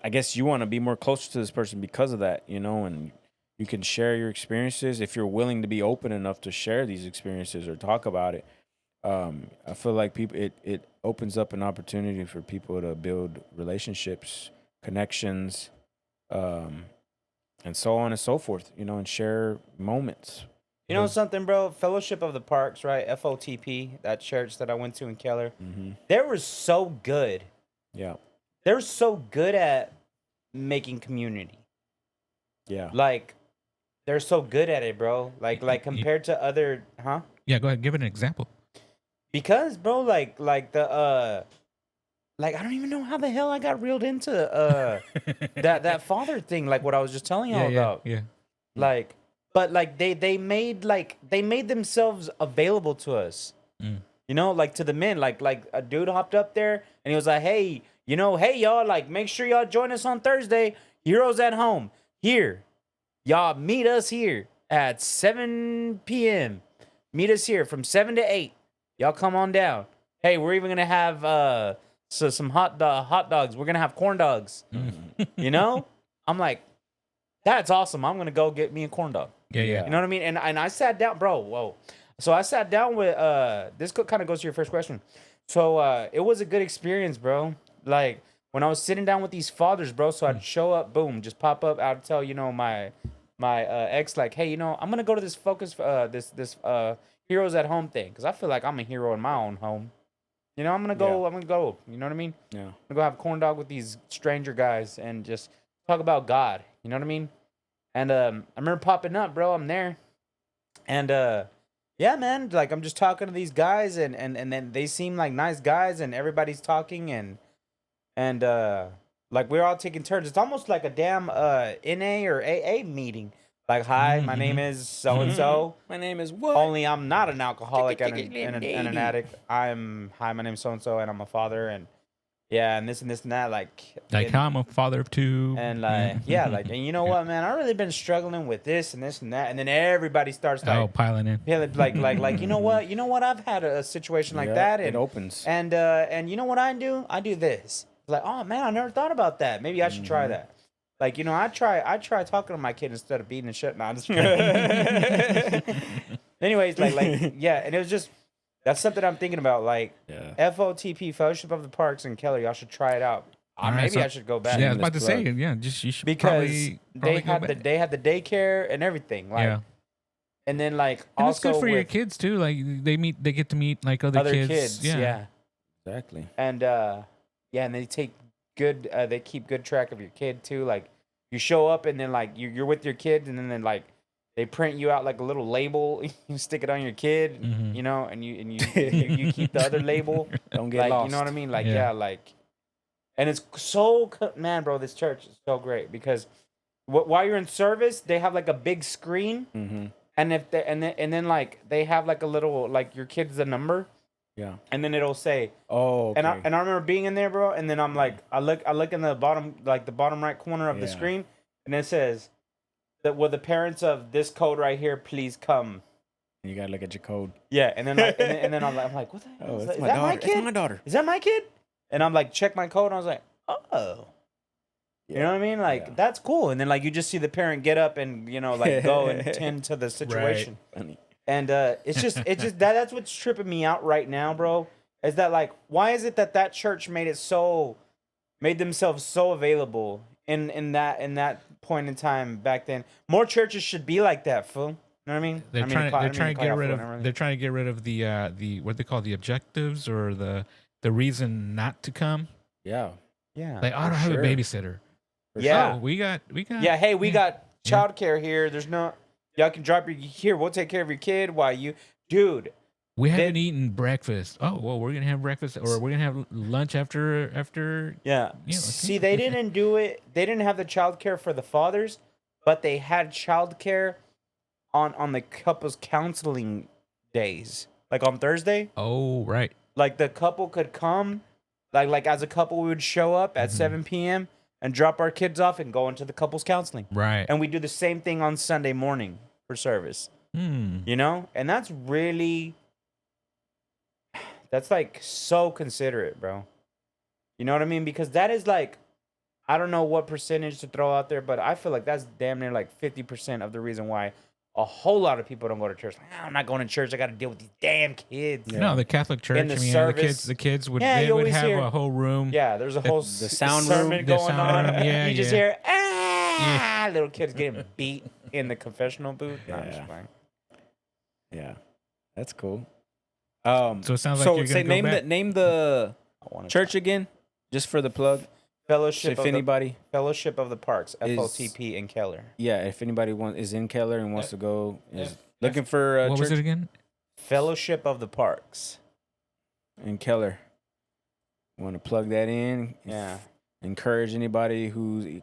I guess you want to be more closer to this person because of that, and you can share your experiences if you're willing to be open enough to share these experiences or talk about it. I feel like it opens up an opportunity for people to build relationships, connections, and so on and so forth, and share moments. You know something, bro? Fellowship of the Parks, right? FOTP, that church that I went to in Keller. Mm-hmm. They were so good. Yeah. They're so good at making community. Yeah. Like, they're so good at it, bro. Like compared to other, huh? Yeah, go ahead, give an example. Because, bro, like the like I don't even know how the hell I got reeled into that father thing, like what I was just telling y'all about. Yeah. Like, but like they made themselves available to us. Mm. Like to the men. Like a dude hopped up there and he was like, hey, hey y'all, like make sure y'all join us on Thursday. Heroes at Home. Here. Y'all meet us here at 7 p.m. Meet us here from 7 to 8. Y'all come on down. Hey, we're even gonna have some hot dogs. We're gonna have corn dogs. I'm like, that's awesome. I'm gonna go get me a corn dog. Yeah. You know what I mean? And I sat down, bro. Whoa. So I sat down with this kind of goes to your first question. So it was a good experience, bro. Like when I was sitting down with these fathers, bro. So I'd show up, boom, just pop up. I'd tell my ex like, hey, I'm gonna go to this this Heroes at Home thing because I feel like I'm a hero in my own home. I'm gonna go. Yeah. I'm gonna go. You know what I mean? Yeah. I'm gonna go have a corn dog with these stranger guys and just talk about God. You know what I mean? And I remember popping up, bro. I'm there, and yeah, man, like I'm just talking to these guys, and then they seem like nice guys, and everybody's talking, and like we're all taking turns. It's almost like a damn NA or AA meeting. Like, hi, my name is so and so. My name is what? Only I'm not an alcoholic and an addict. Hi, my name's so and so, and I'm a father, and yeah, and this and that. Like I'm a father of two. and like yeah, like, and you know what, man, I really been struggling with this and that, and then everybody starts like piling in. yeah, like you know what, I've had a situation like that, and it opens. and you know what I do? I do this. Like, oh man, I never thought about that. Maybe I should try that. Like, you know, I try talking to my kid instead of beating the shit. Nah, I'm just kidding. Anyways, like yeah, and it was just that's something I'm thinking about. Like FOTP, Fellowship of the Parks in Keller, y'all should try it out. Maybe I should go back. Yeah, I was about to say, just you should because probably they had the daycare and everything. Like, and then like and also it's good for your kids too. Like they get to meet like other kids. Yeah, exactly. And and they take good. They keep good track of your kid too. Like you show up and then like you're with your kid and then like they print you out like a little label. You stick it on your kid, you know, and you keep the other label. Don't get like, lost. You know what I mean? Like like, and it's so man, bro. This church is so great because while you're in service, they have like a big screen, and if they, and then like they have like a little like your kid's a number. Yeah. And then it'll say, "Oh." Okay. And I remember being in there, bro. And then I'm like, I look in the bottom right corner of the screen, and it says that will the parents of this code right here please come. And you gotta look at your code. Yeah. And then like, and then I'm like, what the hell? Oh, is that's that my daughter. my kid? It's my daughter. Is that my kid? And I'm like, check my code. And I was like, oh. You know what I mean? Like that's cool. And then like you just see the parent get up and like go and tend to the situation. Right. And it's just that's what's tripping me out right now, bro. Is that like why is it that church made themselves so available in that point in time back then? More churches should be like that, fool. You know what I mean? They're trying to get rid of the what they call the objectives or the reason not to come. Yeah. Yeah. Like, I don't have a babysitter. Yeah. We got. Yeah. Hey, we got childcare here. There's no. Y'all can drop your here. We'll take care of your kid while you, dude. We haven't eaten breakfast. Oh well, we're gonna have breakfast, or we're gonna have lunch after. Yeah. See, they didn't do it. They didn't have the childcare for the fathers, but they had childcare on the couples counseling days, like on Thursday. Oh right. Like the couple could come, like as a couple, we would show up at 7 p.m. and drop our kids off and go into the couples counseling. Right. And we do the same thing on Sunday morning for service. You know? And that's really, that's like so considerate, bro. You know what I mean? Because that is like, I don't know what percentage to throw out there, but I feel like that's damn near like 50% of the reason why a whole lot of people don't go to church. Like, I'm not going to church. I got to deal with these damn kids. No, the Catholic Church. In the service, the kids would have a whole room. Yeah, there's a whole the sound sermon room going on. Yeah, you just hear little kids getting beat in the confessional booth. Nah, I'm just playing. Yeah, that's cool. So it sounds like you're gonna go back. Name the church again, just for the plug. Fellowship of the Parks, FOTP in Keller. Yeah, if anybody is in Keller and wants to go, is looking for what church was it again? Fellowship of the Parks in Keller. Want to plug that in? Yeah. Encourage anybody who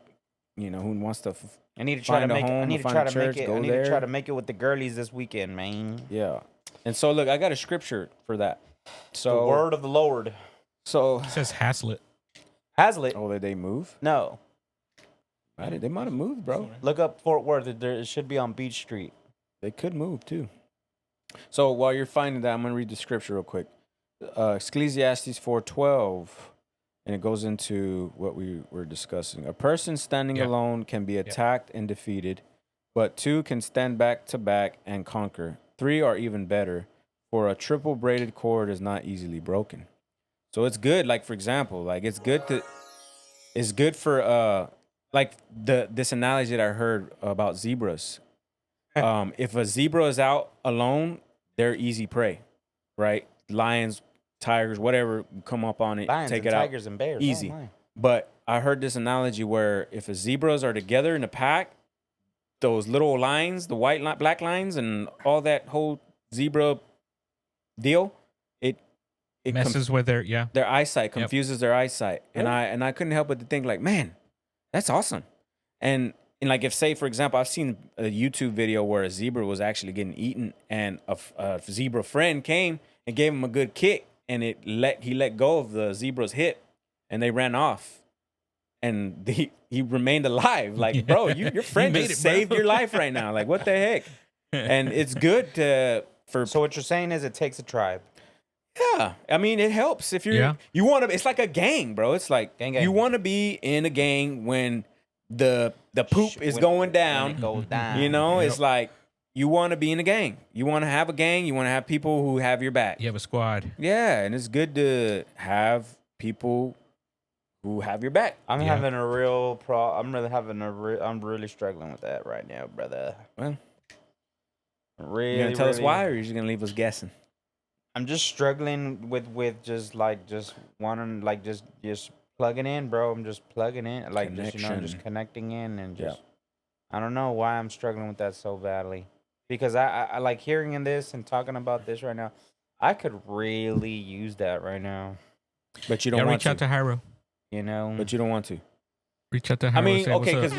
wants to. I need to try to make it. I need to try to make it. I need to try to make it with the girlies this weekend, man. Yeah. And so look, I got a scripture for that. So the word of the Lord. So it says Hazlitt. Hazlitt. Oh, did they move? No. They might have moved, bro. Look up Fort Worth. It should be on Beach Street. They could move too. So while you're finding that, I'm gonna read the scripture real quick. Ecclesiastes 4:12, and it goes into what we were discussing. A person standing alone can be attacked and defeated, but two can stand back to back and conquer. Three are even better, for a triple braided cord is not easily broken. So it's good, like for example, like it's good for like this analogy that I heard about zebras. If a zebra is out alone, they're easy prey, right? Lions, tigers, whatever, come up on it, Lions take and it out. Tigers and bears, easy. Oh, but I heard this analogy where if a zebras are together in a pack, those little lines, the white black lines, and all that whole zebra deal, it messes with their their eyesight, confuses their eyesight. And I couldn't help but to think like, man, that's awesome. And like if, say, for example, I've seen a YouTube video where a zebra was actually getting eaten, and a zebra friend came and gave him a good kick, and he let go of the zebra's hip, and they ran off. And he remained alive. Like, bro, your friend just saved your life right now. Like, what the heck? And it's good for. So what you're saying is it takes a tribe. Yeah, I mean, it helps if you want to. It's like a gang, bro. It's like Gang. you want to be in a gang when the poop is going down. When it goes down. You know, it's like you want to be in a gang. You want to have a gang. You want to have people who have your back. You have a squad. Yeah, and it's good to have people who have your back. I'm having a real I'm really struggling with that right now, brother. Well, really, you gonna tell us why, or are you just gonna leave us guessing? I'm just struggling with just wanting just plugging in, bro. I'm just plugging in, like just connecting in, and just I don't know why I'm struggling with that so badly, because I like hearing in this and talking about this right now. I could really use that right now, but you don't want reach out to Jairo. You know, but you don't want to reach out to Jairo. I mean, okay, because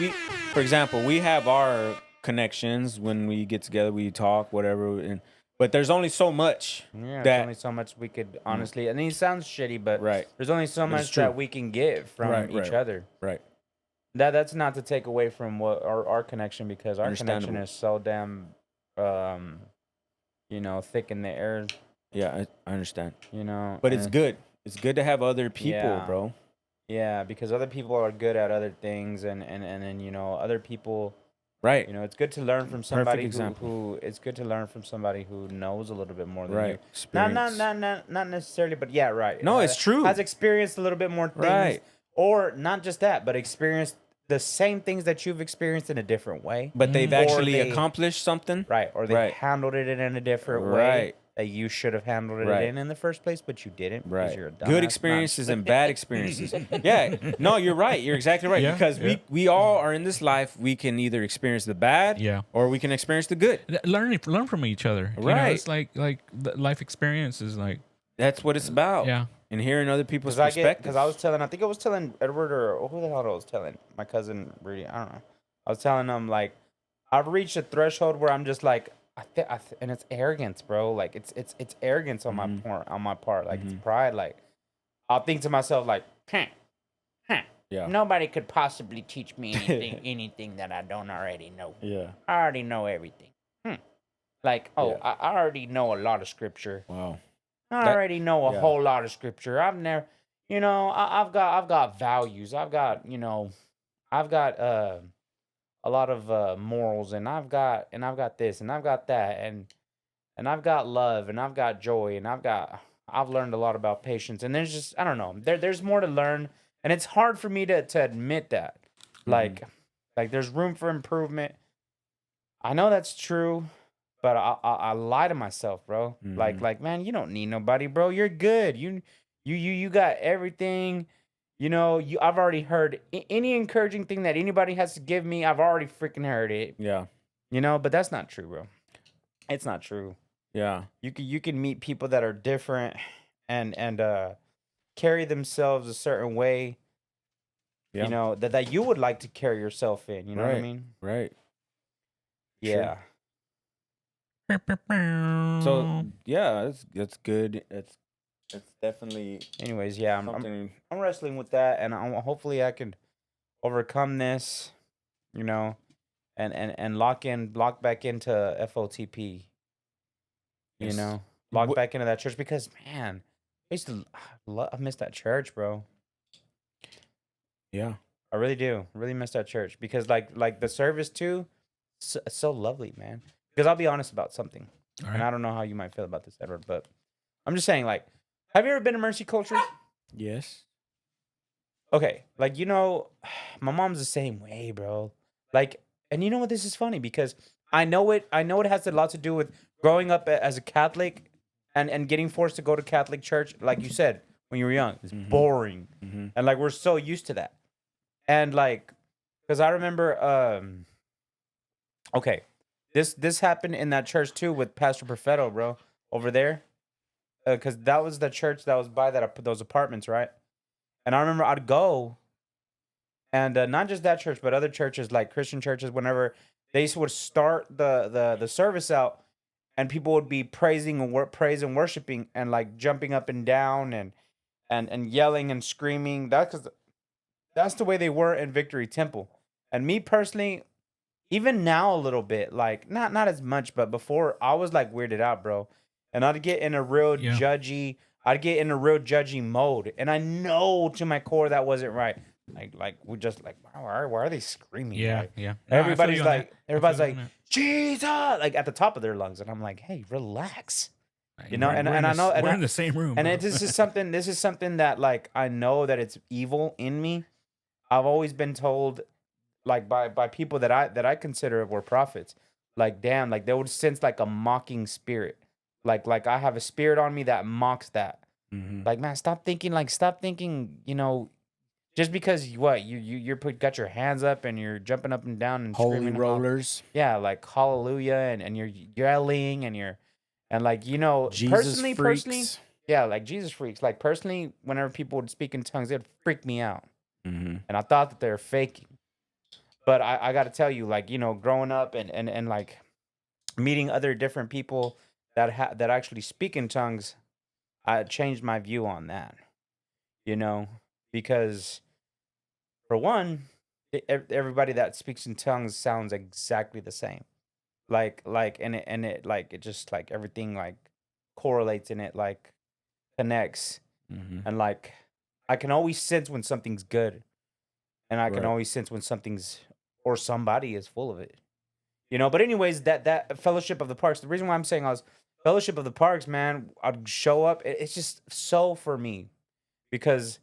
for example, we have our connections when we get together, we talk, whatever, but there's only so much. Yeah, there's only so much we could honestly. And it sounds shitty, but there's only so much that we can give from each other. Right. That's not to take away from what our connection, because our connection is so damn, thick in the air. Yeah, I understand. But it's good. It's good to have other people, bro. Yeah, because other people are good at other things, and then other people. Right. It's good to learn from somebody who it's good to learn from somebody who knows a little bit more than you. Not necessarily, but yeah, right. No, it's true. Has experienced a little bit more things. Right. Or not just that, but experienced the same things that you've experienced in a different way. But they've actually accomplished something. Right. Or they handled it in a different way that you should have handled it in the first place, but you didn't. Right. You're a dumbass. Good experiences and bad experiences. Yeah. No, you're right. You're exactly right. Because we all are in this life. We can either experience the bad, or we can experience the good. Learn from each other. Right. It's like the life experience is like. That's what it's about. Yeah. And hearing other people's perspectives. Because I think I was telling Edward, or who the hell I was telling? My cousin, Rudy. I don't know. I was telling him, like, I've reached a threshold where I'm just like, and it's arrogance, bro. Like it's arrogance on my part. Like it's pride. Like I'll think to myself, like, nobody could possibly teach me anything that I don't already know. Yeah, I already know everything. Like, I already know a lot of scripture. Wow, I already know a whole lot of scripture. I've never, I've got values. I've got a lot of morals, and I've got this, and I've got that, and I've got love, and I've got joy, and I've learned a lot about patience, and there's just, I don't know, there's more to learn, and it's hard for me to admit that, like there's room for improvement. I know that's true, but I lie to myself, bro. Like man, you don't need nobody, bro. You're good. You got everything. I've already heard any encouraging thing that anybody has to give me. I've already freaking heard it. Yeah. But that's not true, bro. It's not true. Yeah. You can meet people that are different and carry themselves a certain way. Yeah. That you would like to carry yourself in. You know what I mean? Right. Yeah. So yeah, that's good. It's definitely. Anyways, yeah, I'm wrestling with that, and hopefully I can overcome this, and lock back into FOTP. Lock back into that church, because man, I miss that church, bro. Yeah, I really do. Really miss that church, because like the service too, so lovely, man. Because I'll be honest about something, and I don't know how you might feel about this, Edward, but I'm just saying, like. Have you ever been to Mercy Culture? Yes. Okay, like my mom's the same way, bro. Like, and you know what? This is funny, because I know it has a lot to do with growing up as a Catholic and getting forced to go to Catholic church, like you said, when you were young. It's boring. And like we're so used to that. And like, because I remember okay, This happened in that church too with Pastor Perfetto, bro, over there. Because that was the church that was by those apartments, right? And I remember I'd go, and not just that church, but other churches like Christian churches. Whenever they would start the service out, and people would be praising and worshiping and like jumping up and down and yelling and screaming. That's the way they were in Victory Temple. And me personally, even now a little bit, like not as much, but before I was like weirded out, bro. And I'd get in a real judgy, mode. And I know to my core that wasn't right. Like we just like, why are they screaming? Yeah, Like, yeah. everybody's like that. Jesus, like at the top of their lungs. And I'm like, hey, relax. You know, We're and in I this- know, and we're I- in the same room. and bro. this is something that like I know that it's evil in me. I've always been told, like by people that I consider were prophets, like damn, like they would sense like a mocking spirit, like I have a spirit on me that mocks that. Like man, stop thinking, you know, just because you're got your hands up and you're jumping up and down and Holy screaming, rollers. yeah, like hallelujah, and you're yelling and like you know, Jesus personally, freaks. yeah, like Jesus freaks. Like personally, whenever people would speak in tongues, it'd freak me out. Mm-hmm. And I thought that they were faking. But I got to tell you, like, you know, growing up and like meeting other different people that actually speak in tongues, I changed my view on that, you know, because for one, everybody that speaks in tongues sounds exactly the same. And it like, it just like everything like correlates and it like connects. Mm-hmm. And like, I can always sense when something's good. And I can Right. always sense when something's or somebody is full of it. You know, but anyways, that Fellowship of the Parks, the reason why I'm saying I was Fellowship of the Parks, man, I'd show up. It's just so for me because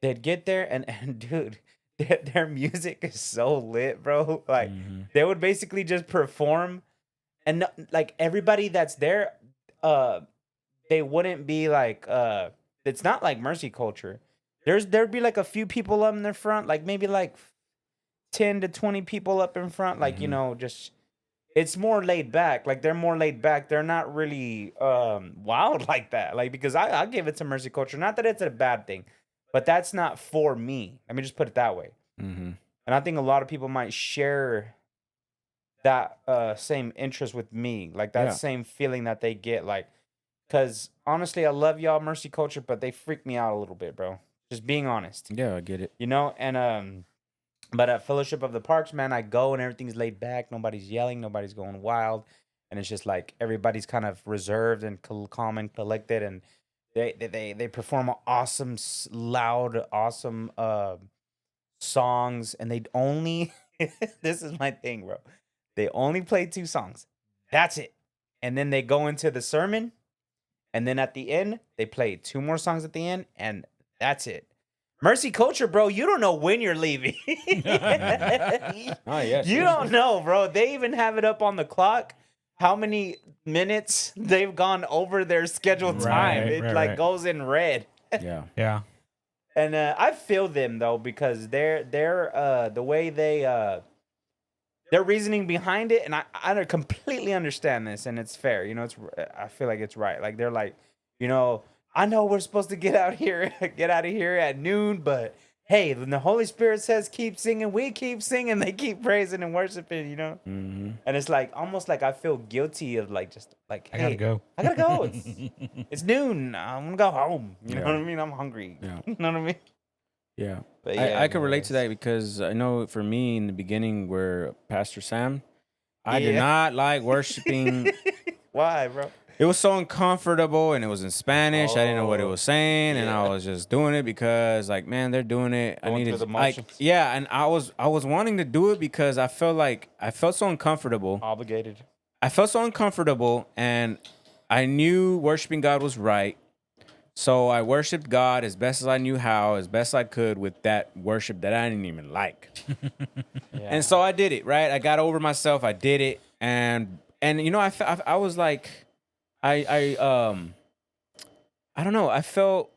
they'd get there and dude, their music is so lit, bro. Like Mm-hmm. they would basically just perform and like everybody that's there, they wouldn't be like it's not like Mercy Culture. There'd be like a few people up in the front, like maybe like 10 to 20 people up in front, like you Mhm. know, just it's more laid back. Like they're more laid back. They're not really wild like that. Like because I give it to Mercy Culture. Not that it's a bad thing, but that's not for me. Let me just put it that way. Mm-hmm. And I think a lot of people might share that same interest with me, like that Yeah. same feeling that they get, like because honestly, I love y'all Mercy Culture, but they freak me out a little bit, bro. Just being honest, Yeah, I get it. you know. And but at Fellowship of the Parks, man, I go and everything's laid back. Nobody's yelling, nobody's going wild, and it's just like everybody's kind of reserved and calm and collected, and they perform awesome, loud, awesome songs, and they only this is my thing, bro. They only play 2 songs. That's it. And then they go into the sermon, and then at the end, they play 2 more songs at the end, and that's it. Mercy Culture, bro, you don't know when you're leaving. Oh, yes. You don't know, bro. They even have it up on the clock how many minutes they've gone over their scheduled time. It Right. goes in red. Yeah. Yeah. And I feel them though because they're the way their reasoning behind it, and I completely understand this, and it's fair. You know, I feel like it's right. Like they're like, you know, I know we're supposed to get out of here at noon, but hey, when the Holy Spirit says keep singing, we keep singing. They keep praising and worshiping. You know, Mm-hmm. and it's like almost like I feel guilty of like just like I hey, gotta go. I gotta go. It's noon. I'm gonna go home. You know Yeah. what I mean? I'm hungry. Yeah. You know what I mean? Yeah. But I can relate to anyways. that because I know for me in the beginning where Pastor Sam, I did Yeah. not like worshiping. Why, bro? It was so uncomfortable and it was in Spanish. I didn't know what it Oh, was saying, and I yeah. was just doing it because like, man, they're doing it. I Going needed through the like motions. yeah, and I was wanting to do it because I felt so uncomfortable. Obligated. I felt so uncomfortable, and I knew worshiping God was right. So I worshiped God as best as I knew how, as best I could with that worship that I didn't even like. Yeah. And so I did it, right? I got over myself. I did it, and you know, I was like, I don't know. I felt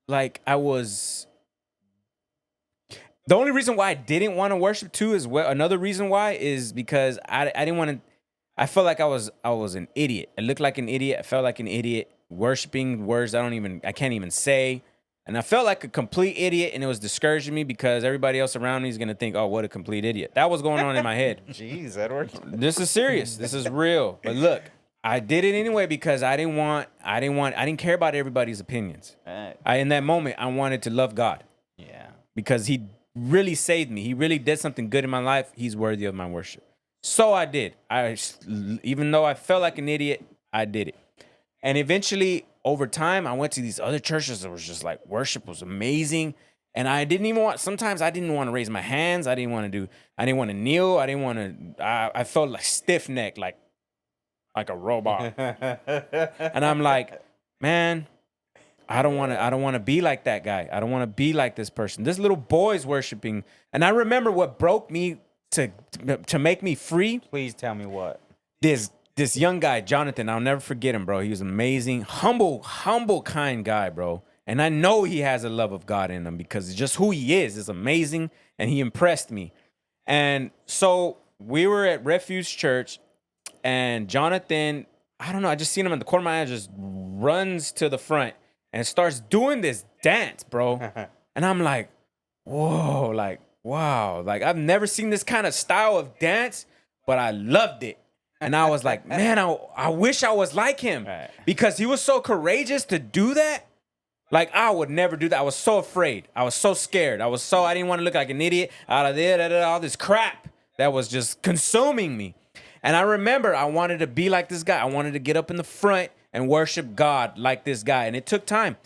like I was. The only reason why I didn't want to worship too is another reason why is because I didn't want to. I felt like I was an idiot. I looked like an idiot. I felt like an idiot, worshiping words I can't even say. And I felt like a complete idiot, and it was discouraging me because everybody else around me is gonna think, "Oh, what a complete idiot." That was going on in my head. Jeez, Edward. This is serious. This is real. But look, I did it anyway because I didn't care about everybody's opinions. Right. In that moment, I wanted to love God Yeah. because He really saved me. He really did something good in my life. He's worthy of my worship. So I did. Even though I felt like an idiot, I did it. And eventually, over time, I went to these other churches that was just like worship was amazing. And I didn't even sometimes I didn't want to raise my hands. I didn't want to kneel. I felt like stiff neck, like a robot. And I'm like, man, I don't want to be like that guy. I don't want to be like this person. This little boy's worshiping. And I remember what broke me to make me free. Please tell me what. This young guy, Jonathan, I'll never forget him, bro. He was amazing, humble, kind guy, bro. And I know he has a love of God in him because just who he is amazing, and he impressed me. And so we were at Refuge Church, and Jonathan, I don't know, I just seen him in the corner of my eye, just runs to the front and starts doing this dance, bro. And I'm like, whoa, like, wow. Like, I've never seen this kind of style of dance, but I loved it. And I was like, man, I wish I was like him. Right. Because he was so courageous to do that. Like, I would never do that. I was so afraid. I was so scared. I didn't want to look like an idiot. All this crap that was just consuming me. And I remember I wanted to be like this guy. I wanted to get up in the front and worship God like this guy. And it took time.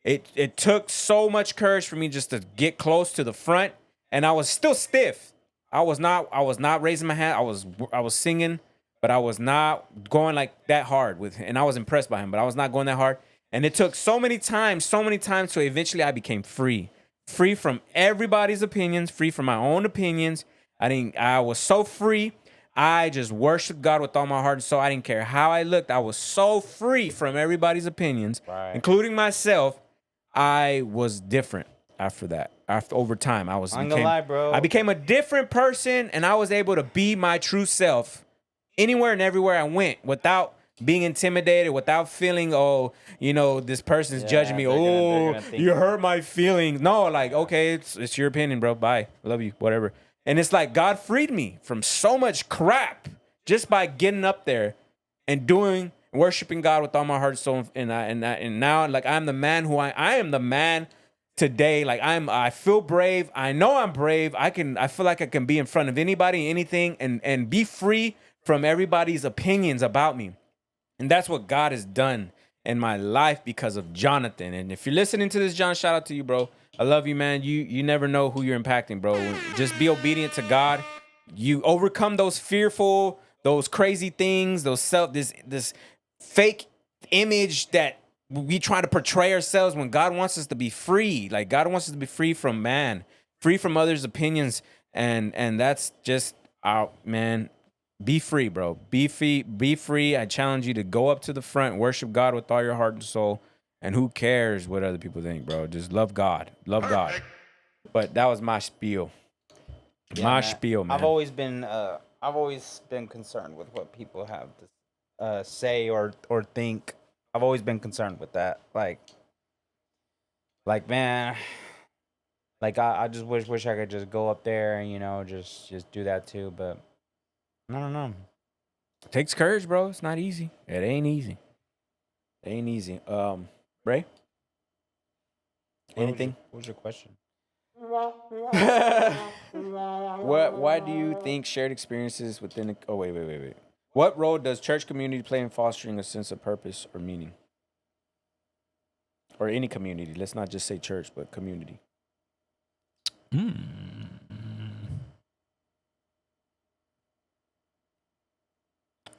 It took so much courage for me just to get close to the front. And I was still stiff. I was not raising my hand. I was singing, but I was not going like that hard and I was impressed by him, but I was not going that hard. And it took so many times, so eventually I became free from everybody's opinions, free from my own opinions. I was so free. I just worshiped God with all my heart and soul. I didn't care how I looked. I was so free from everybody's opinions, Right. including myself. I was different after that. Over time, I'm gonna lie, bro. I became a different person, and I was able to be my true self anywhere and everywhere I went without being intimidated, without feeling, this person's judging me. They're gonna think You hurt my feelings. No, like, okay, it's your opinion, bro. Bye. Love you. Whatever. And it's like God freed me from so much crap just by getting up there and worshiping God with all my heart and soul. And now, like, I'm the man who I am the man today. Like, I feel brave. I know I'm brave. I feel like I can be in front of anybody, anything, and be free from everybody's opinions about me. And that's what God has done in my life because of Jonathan. And if you're listening to this, John, shout out to you, bro. I love you, man. You never know who you're impacting, bro. Just be obedient to God. You overcome those fearful, those crazy things, this fake image that we try to portray ourselves when God wants us to be free. Like, God wants us to be free from man, free from others' opinions. And that's just out, man. Be free, bro. Be free. I challenge you to go up to the front, worship God with all your heart and soul. And who cares what other people think, bro? Just love God. Love God. But that was my spiel. Spiel, man. I've always been concerned with what people have to say or think. I've always been concerned with that. Like man, like I just wish I could just go up there and just do that too. But I don't know. It takes courage, bro. It's not easy. It ain't easy. Ray? Anything? What was your question? Why do you think shared experiences within wait. What role does church community play in fostering a sense of purpose or meaning? Or any community. Let's not just say church, but community.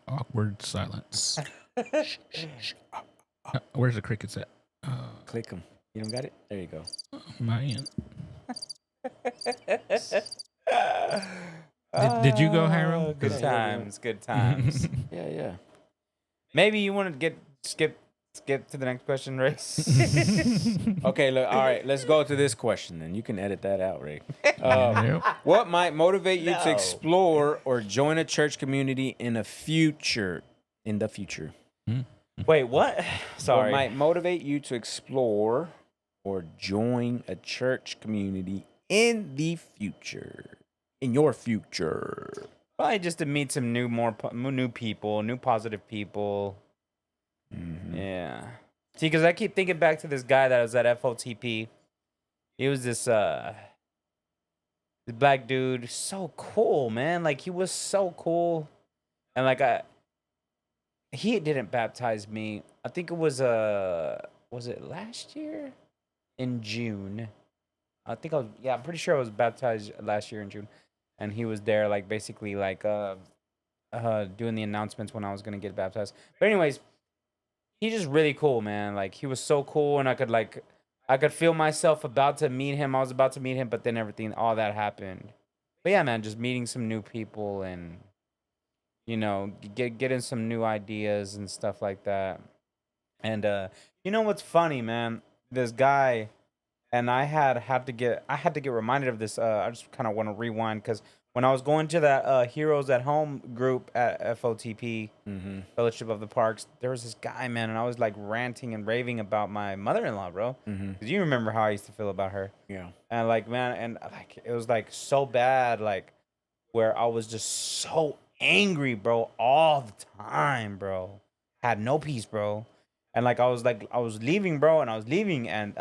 Awkward silence. Where's the crickets at? Click them. You don't got it? There you go. Man. Did you go, Jairo? Good times. Yeah. Maybe you want to skip skip to the next question, Ray. Okay, look, all right, let's go to this question then. You can edit that out, Ray. Yep. What might motivate you No. to explore or join a church community in the future? Wait, what? Sorry. What might motivate you to explore or join a church community in the future? In your future. Probably just to meet some new people, new positive people. Mm-hmm. Yeah. See, because I keep thinking back to this guy that was at FOTP. He was this black dude, so cool, man. Like he was so cool, and like he didn't baptize me. I think it was it last year in June? I think I'm pretty sure I was baptized last year in June, and he was there, like basically like doing the announcements when I was gonna get baptized. But anyways, he's just really cool, man. Like he was so cool, and I could feel myself about to meet him. I was about to meet him, but then all that happened. But yeah, man, just meeting some new people and getting some new ideas and stuff like that. And you know what's funny, man? This guy and I had to get reminded of this. I just kind of want to rewind because when I was going to that Heroes at Home group at FOTP, Mm-hmm. Fellowship of the Parks, there was this guy, man, and I was like ranting and raving about my mother-in-law, bro. Mm-hmm. Because you remember how I used to feel about her. Yeah. And like, man, and like it was like so bad, like where I was just so angry, bro, all the time, bro. Had no peace, bro. And like I was leaving, bro, and I was leaving, and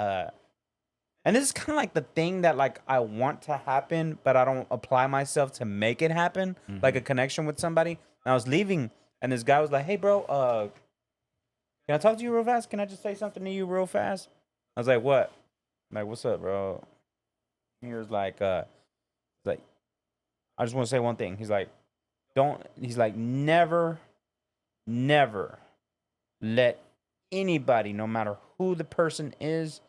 this is kind of like the thing that like I want to happen, but I don't apply myself to make it happen, like a connection with somebody. And I was leaving, and this guy was like, "Hey, bro, can I talk to you real fast? Can I just say something to you real fast?" I was like, "What?" I'm like, "What's up, bro?" He was like, I just want to say one thing. He's like, never, never let anybody, no matter who the person is,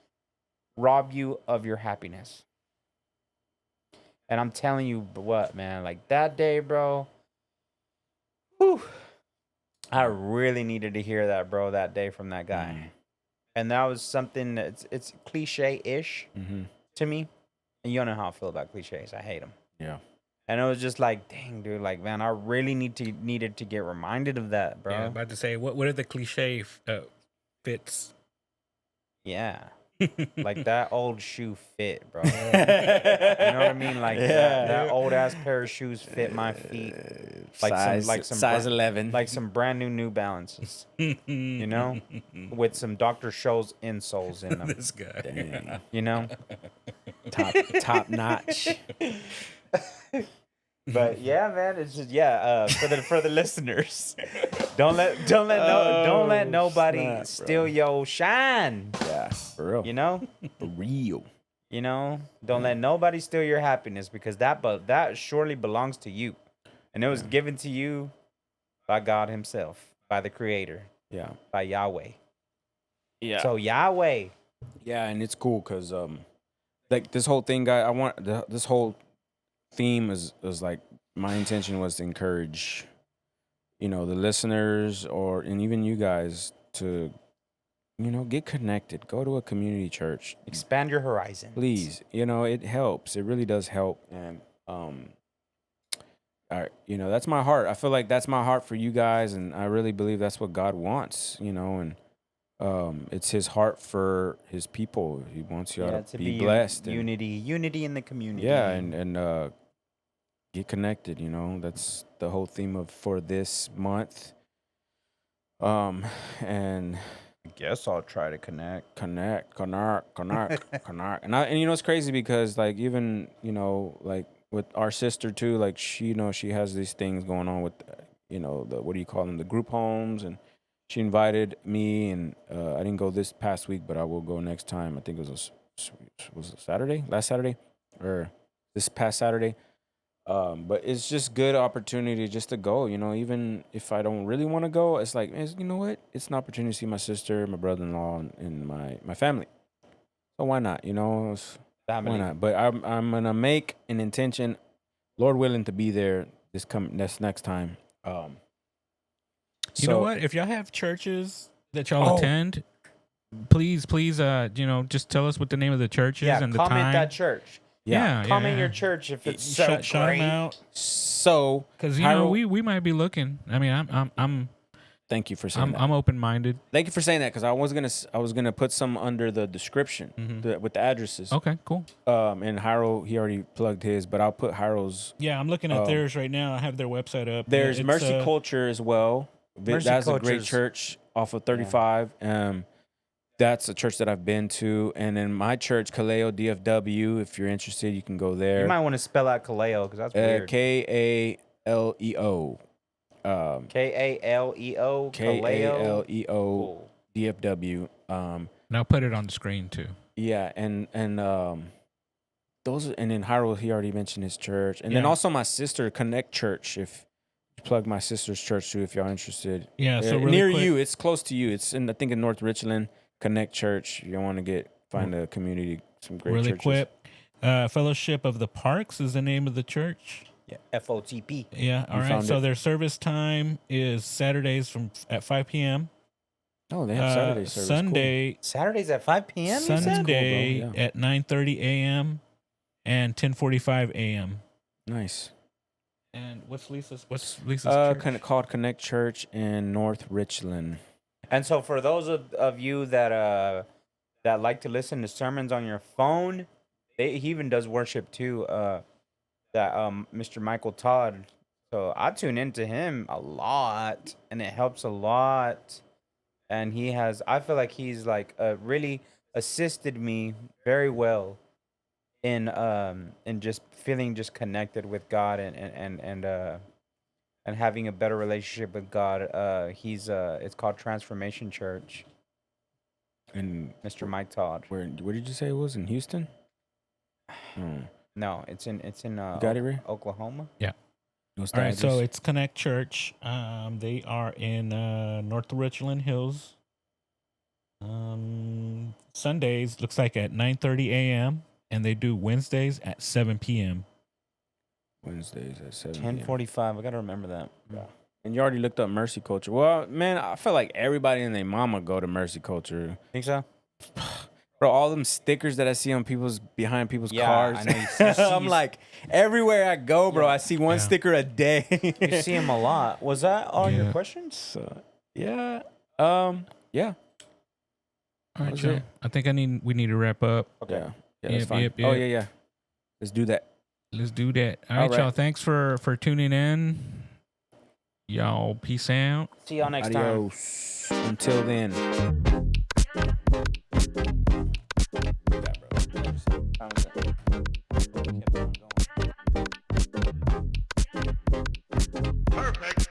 rob you of your happiness. And I'm telling you what, man, like that day, bro, whew, I really needed to hear that, bro, that day from that guy. Mm. And that was something that's it's cliche-ish Mm-hmm. to me. And you don't know how I feel about cliches. I hate them. Yeah. And it was just like, dang, dude, like, man, I really needed to get reminded of that, bro. Yeah, about to say, what are the cliche fits? Yeah. Like that old shoe fit, bro. You know what I mean? Like that old ass pair of shoes fit my feet. Like size 11. Like some brand New Balances. You know? With some Dr. Scholl's insoles in them. This guy. Dang. You know? top notch. But yeah, man, it's just for the listeners. Don't let nobody snap, steal your shine. Yeah, for real. You know? For real. You know? Don't let nobody steal your happiness because that surely belongs to you. And it was given to you by God himself, by the creator, Yeah. by Yahweh. Yeah. So Yahweh. Yeah, and it's cool because like this whole thing, guy. This whole theme is like my intention was to encourage, the listeners and even you guys to, get connected. Go to a community church. Expand your horizons. Please. It helps. It really does help. And that's my heart. I feel like that's my heart for you guys, and I really believe that's what God wants. And it's his heart for his people. He wants you all to be blessed. Unity in the community. Yeah, and get connected. That's the whole theme for this month. And I guess I'll try to connect. Connect. And it's crazy because like even like with our sister too, like she she has these things going on with what do you call them, the group homes, and she invited me, and I didn't go this past week, but I will go next time. I think it was Saturday, last Saturday, or this past Saturday. But it's just good opportunity just to go, even if I don't really want to go, it's like, you know what? It's an opportunity to see my sister, my brother-in-law, and my family. So why not, Family. Why not? But I'm going to make an intention, Lord willing, to be there this next time. You know what? If y'all have churches that y'all attend, please, just tell us what the name of the church is and the time. Comment that church. Yeah, Comment your church if it's so great. Shout them out. So, Because Jairo, we might be looking. I mean, I'm thank you for saying that. I'm open minded. Thank you for saying that because I was gonna put some under the description with the addresses. Okay, cool. And Jairo, he already plugged his, but I'll put Jairo's. Yeah, I'm looking at theirs right now. I have their website up. There's It's, Mercy Culture as well. Mercy That's a great Culture's- church off of 35. That's a church that I've been to, and then my church, Kaleo DFW. If you're interested, you can go there. You might want to spell out Kaleo because that's weird. Kaleo. Kaleo. Kaleo Cool. DFW. And I'll put it on the screen too. Yeah, and those, and then Jairo, he already mentioned his church, and then Yeah. also my sister Connect Church. If you plug my sister's church too, if y'all interested. Yeah, so really near quick- you, it's close to you. It's in, I think, in North Richland. Connect Church. You want to find a community, some great Really churches. quick. Fellowship of the Parks is the name of the church. Yeah, FOTP. Yeah, all right. found So it. their service time is Saturdays at 5 p.m. Oh, they have Saturday service. Cool. Sunday Saturdays at 5 p.m. you said? Sunday Cool, bro. Yeah. at 9:30 a.m. and 10:45 a.m. Nice. And what's Lisa's church? Kind of called Connect Church in North Richland. And so for those of you that like to listen to sermons on your phone, he even does worship too. Mr. Michael Todd. So I tune into him a lot, and it helps a lot. And I feel like he's like really assisted me very well in just feeling just connected with God and having a better relationship with God. It's called Transformation Church. And Mr. Mike Todd. where did you say it was? In Houston? No, it's in Got it, Ray? Oklahoma. What's All the right, so address? it's Connect Church. They are in North Richland Hills. Sundays looks like at 9:30 a.m. and they do Wednesdays at 7 p.m. Wednesdays at 7 p.m. 10:45. I gotta remember that. Yeah. And you already looked up Mercy Culture. Well, man, I feel like everybody and their mama go to Mercy Culture. Think so? Bro, all them stickers that I see on behind people's Yeah, cars. I know you see- I'm like, everywhere I go, bro, I see one Yeah. sticker a day. You see him a lot. Was that all your Yeah. questions? So, yeah. Yeah. All right, was Joe. it. I think we need to wrap up. Okay. Yeah. Yeah, that's Yep, fine. yep, Oh, yep. yeah. Let's do that. Let's do that. All All right, right. y'all. Thanks for tuning in. Y'all, peace out. See y'all next time. Adios. Until then. Perfect.